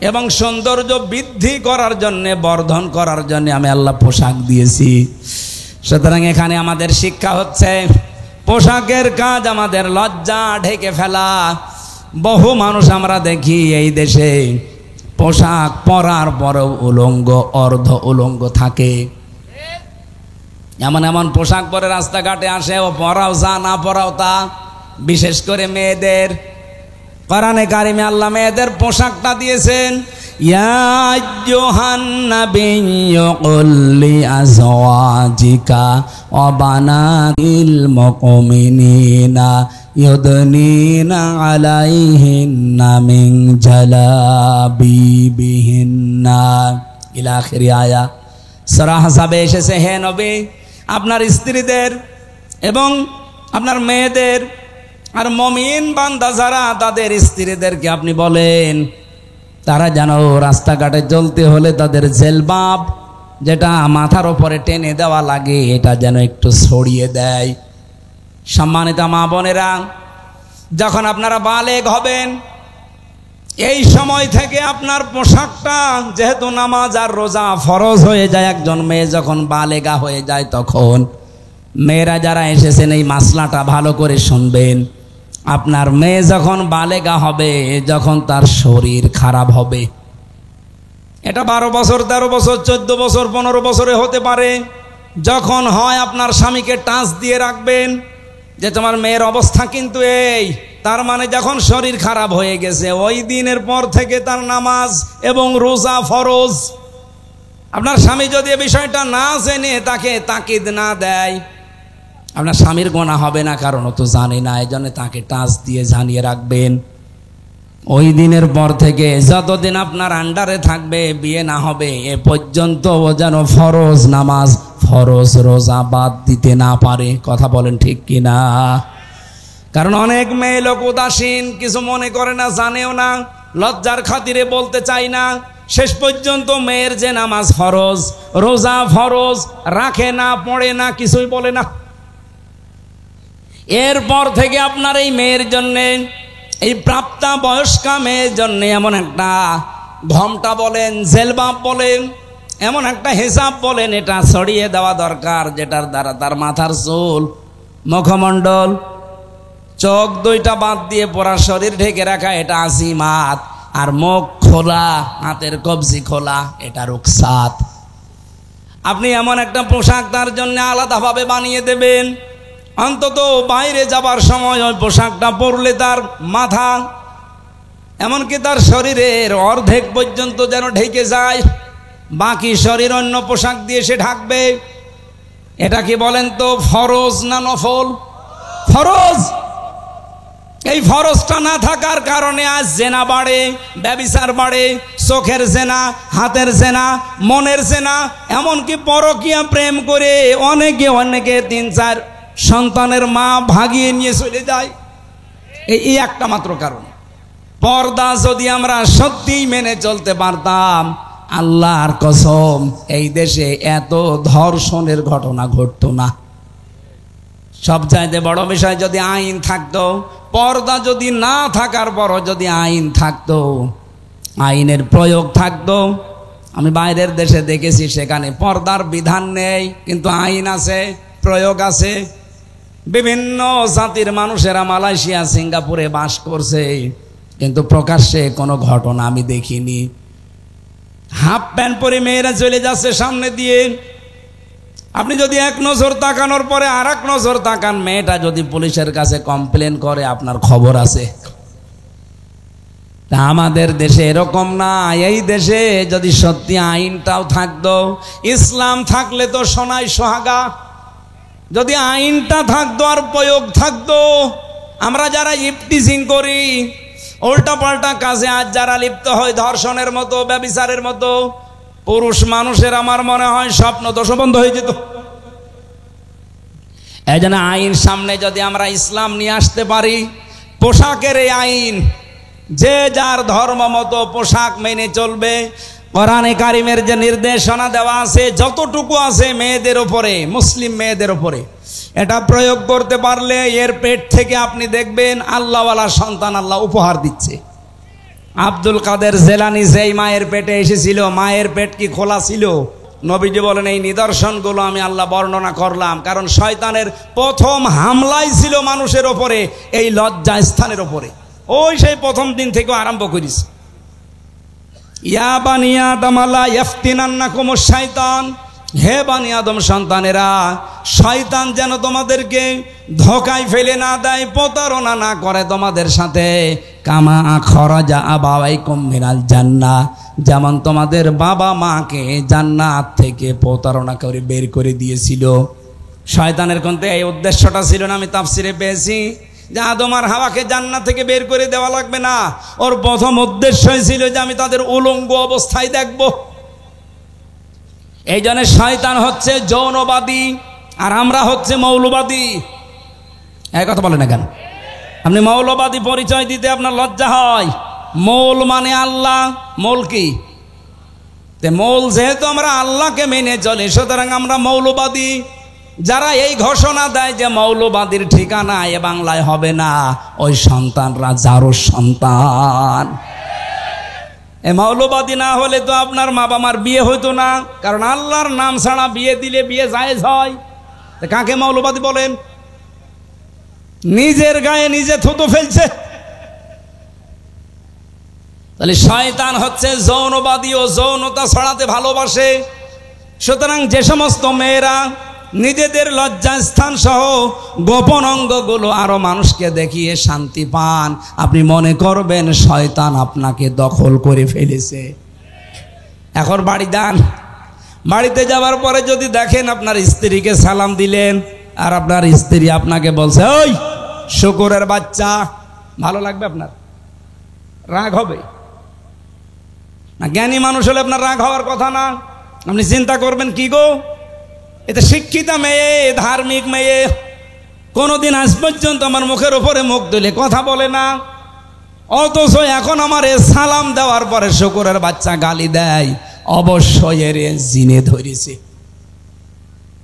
এবং সৌন্দর্য বৃদ্ধি করার জন্যে, বর্ধন করার জন্যে আমি আল্লাহ পোশাক দিয়েছি। সুতরাং এখানে আমাদের শিক্ষা হচ্ছে পোশাকের কাজ আমাদের লজ্জা ঢেকে ফেলা। বহু মানুষ আমরা দেখি এই দেশে পোশাক পরার পরেও উলঙ্গ, অর্ধ উলঙ্গ থাকে। এমন এমন পোশাক পরে রাস্তাঘাটে আসে, ও পরাও যা, না পরাও তা। বিশেষ করে মেয়েদের, কোরআনে কারিমে আল্লাহ মেয়েদের পোশাকটা দিয়েছেন। ইয়া আইয়ুহান নাবিয়্যু কুল লিআজওয়াজিকা ওয়া বানাতিল মুমিনিনা ইউদনিনা আলাইহিন্না মিন জালাবিবিহিন্না ইলা আখিরি আয়া। সূরা আহজাবে এসেছে, হে নবী, আপনার স্ত্রীদের এবং আপনার মেয়েদের আর মুমিন বান্দা যারা, তাদের স্ত্রীদেরকে আপনি বলেন তারা যেন রাস্তাঘাটে চলতে হলে তাদের জেলবাব, যেটা মাথার ওপরে টেনে দেওয়া লাগে, এটা যেন একটু ছড়িয়ে দেয়। সম্মানিত মা বোনেরা, যখন আপনারা বালেগ হবেন, এই সময় থেকে আপনার পোশাকটা, যেহেতু নামাজ আর রোজা ফরজ হয়ে যায়, একজন মেয়ে যখন বালেগা হয়ে যায়, তখন মেয়েরা যারা এসেছেন এই মাসলাটা ভালো করে শুনবেন। আপনার মেয়ে যখন বালেগা হবে, যখন তার শরীর খারাপ হবে, এটা 12 বছর, 13 বছর, 14 বছর, 15 বছরে হতে পারে। যখন হয় আপনার স্বামীকে টাচ দিয়ে রাখবেন যে তোমার মেয়ের অবস্থা কিন্তু এই। তার মানে যখন শরীর খারাপ হয়ে গেছে, ওই দিনের পর থেকে তার নামাজ এবং রোজা ফরজ। আপনার স্বামী যদি এই বিষয়টা না জেনে তাকে তাকিদ না দেয়, আপনার স্বামীর গুনাহ হবে না, কারণ ও তো জানে না। এই জন্য তাকে টাচ দিয়ে জানিয়ে রাখবেন। ওই দিনের পর থেকে যতদিন আপনার আন্ডারে থাকবে, বিয়ে না হবে এ পর্যন্ত, ও যেন ফরজ নামাজ, ফরজ রোজা বাদ দিতে না পারে। কথা বলেন ঠিক কিনা? কারণ অনেক মেয়ে লোক উদাসীন, কিছু মনে করে না, জানেও না, লজ্জার খাতিরে বলতে চাই না। শেষ পর্যন্ত মেয়ের যে নামাজ ফরজ, রোজা ফরজ, রাখে না, পড়ে না, কিছুই বলে না। এরপর থেকে আপনার এই মেয়ের জন্যে, এই প্রাপ্তা বয়স্কা মেয়ের জন্য এমন একটা ঘোমটা বলেন, জেলবাব বলেন, এমন একটা হিসাব বলেন, এটা ছড়িয়ে দেওয়া দরকার, যেটার দ্বারা তার মাথার চুল, মুখমণ্ডল, চোখ দুইটা বাদ দিয়ে পুরা শরীর ঢেকে রাখা, এটা আজিমাত। আর মুখ খোলা, হাতের কবজি খোলা, এটা রুকসাত। আপনি এমন একটা পোশাক তার জন্য আলাদাভাবে বানিয়ে দেবেন, অন্তত বাইরে যাবার সময় ওই পোশাকটা পরলে তার মাথা, এমনকি তার শরীরের অর্ধেক পর্যন্ত যেন ঢেকে যায়, বাকি শরীর অন্য পোশাক দিয়ে সে ঢাকবে। এটা কি বলেন তো, ফরজ না নফল? ফরজ। এই ফরজটা না থাকার কারণে আজ জেনা বাড়ে, ব্যভিচার বাড়ে, চোখের জেনা, হাতের জেনা, মনের জেনা, এমনকি পরকীয়া প্রেম করে অনেকে 3-4 সন্তানের মা ভাগিয়ে নিয়ে চলে যায়। এই একটা মাত্র কারণ। পর্দা যদি আমরা সত্যিই মেনে চলতে পারতাম, আল্লাহর কসম, এই দেশে এত ধর্ষণের ঘটনা ঘটতো না। সবচাইতে বড় বিষয়, যদি আইন থাকতো, পর্দা যদি না থাকার পরও যদি আইন থাকতো, আইনের প্রয়োগ থাকতো। আমি বাইরের দেশে দেখেছি, সেখানে পর্দার বিধান নেই, কিন্তু আইন আছে, প্রয়োগ আছে। বিভিন্ন জাতির মানুষেরা মালয়েশিয়া, সিঙ্গাপুরে বাস করছে, কিন্তু প্রকাশ্যে কোনো ঘটনা আমি দেখিনি। হাফ প্যান্ট পরে মেয়েরা চলে যাচ্ছে সামনে দিয়ে, আপনি যদি এক নজর তাকানোর পরে আর এক নজর তাকান, মেয়েটা যদি পুলিশের কাছে কমপ্লেন করে, আপনার খবর আছে। তা আমাদের দেশে এরকম না। এই দেশে যদি সত্যি আইনটাও থাকতো, ইসলাম থাকলে তো সোনাই সোহাগা। যদি আইনটা থাকতো আর প্রয়োগ থাকতো, আমরা যারা ইফটিজিং করি, উল্টা পাল্টা কাজে আজ যারা লিপ্ত হয়, ধর্ষণের মতো, ব্যভিচারের মতো, পুরুষ মানুষের আমার মনে হয় স্বপ্ন দোষ বন্ধ হয়ে যেত। এই জন্য আইন সামনে যদি আমরা ইসলাম নিয়ে আসতে পারি, পোশাকের এই আইন, যে যার ধর্ম মতো পোশাক মেনে চলবে। কোরআনে কারিমের যে নির্দেশনা দেওয়া আছে, যতটুকু আছে মেয়েদের উপরে, মুসলিম মেয়েদের উপরে, এটা প্রয়োগ করতে পারলে এর পেট থেকে আপনি দেখবেন আল্লাহওয়ালা সন্তান আল্লাহ উপহার দিচ্ছে। আব্দুল কাদের জেলানি যেই মায়ের পেটে এসেছিল, মায়ের পেট কি খোলা ছিল? নবীজি বলেন এই নিদর্শনগুলো আমি আল্লাহ বর্ণনা করলাম, কারণ শয়তানের প্রথম হামলাই ছিল মানুষের ওপরে এই লজ্জা স্থানের ওপরে। ওই সেই প্রথম দিন থেকে আরম্ভ করিস, ইয়া বানি আদম লা ইয়াফতিনান্নাকুমুশ শাইতান, হে বানি আদম সন্তানেরা, শয়তান যেন তোমাদেরকে ধোঁকায় ফেলে না দেয়, প্রতারণা না করে তোমাদের সাথে। কামা খরাজা আবাওয়াইকুম মিনাল জান্নাহ, যেমন তোমাদের বাবা মাকে জান্নাত থেকে প্রতারণা করে বের করে দিয়েছিল। শয়তানের কিন্তু এই উদ্দেশ্যটা ছিল না, আমি তাফসিরে পেয়েছি যে আদম আর হাওয়াকে জান্নাত থেকে বের করে দেওয়া লাগবে না। ওর প্রথম উদ্দেশ্যই ছিল যে আমি তাদের উলঙ্গ অবস্থায় দেখব। এই জন্য শয়তান হচ্ছে যৌনবাদী আর আমরা হচ্ছে মৌলবাদী। এই কথা বলে না কেন? আপনি মৌলবাদী পরিচয় দিতে আপনার লজ্জা হয়। মৌল মানে আল্লাহ, মৌল কি? মৌল যেহেতু আমরা আল্লাহকে মেনে চলি, সুতরাং আমরা মৌলবাদী। যারা এই ঘোষণা দেয় যে মৌলবাদীর ঠিকানা এ বাংলায় হবে না, ওই সন্তানরা যারও সন্তান। এ মৌলবাদী না হলে তো আপনার মা বাবার বিয়ে হইতো না, কারণ আল্লাহর নাম ছাড়া বিয়ে দিলে বিয়ে জায়েজ হয়। কাকে মৌলবাদী বলেন? নিজের গায়ে নিজে থুতু ফেলছে। তাহলে শয়তান হচ্ছে যৌনবাদী ও যৌনতা ছড়াতে ভালোবাসে। সুতরাং যে সমস্ত মেয়েরা নিজেদের লজ্জাস্থান সহ গোপন অঙ্গগুলো আরো মানুষকে দেখিয়ে শান্তি পান, আপনি মনে করবেন শয়তান আপনাকে দখল করে ফেলেছে। এখন বাড়ি যান, বাড়িতে যাওয়ার পরে যদি দেখেন আপনার স্ত্রীকে সালাম দিলেন আর আপনার স্ত্রী আপনাকে বলছে ওই শুকুরের বাচ্চা, ভালো লাগবে? আপনার রাগ হবে না? জ্ঞানী মানুষ হলে আপনার রাগ হওয়ার কথা না। আপনি চিন্তা করবেন কি গো, এটা শিক্ষিতা মেয়ে, ধার্মিক মেয়ে, কোনোদিন আজ পর্যন্ত আমার মুখের উপরে মুখ তুলে কথা বলে না, অথচ এখন আমার সালাম দেওয়ার পরে শুকুরের বাচ্চা গালি দেয়। অবশ্যই এর জিনে ধরেছে।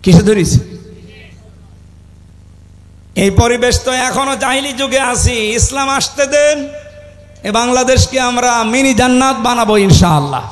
কিসে ধরেছে? এই পরিবেশ তো এখনো জাহিলি যুগে আছি। ইসলাম আসতে দেন, এ বাংলাদেশকে আমরা মিনি জান্নাত বানাবো ইনশাআল্লাহ।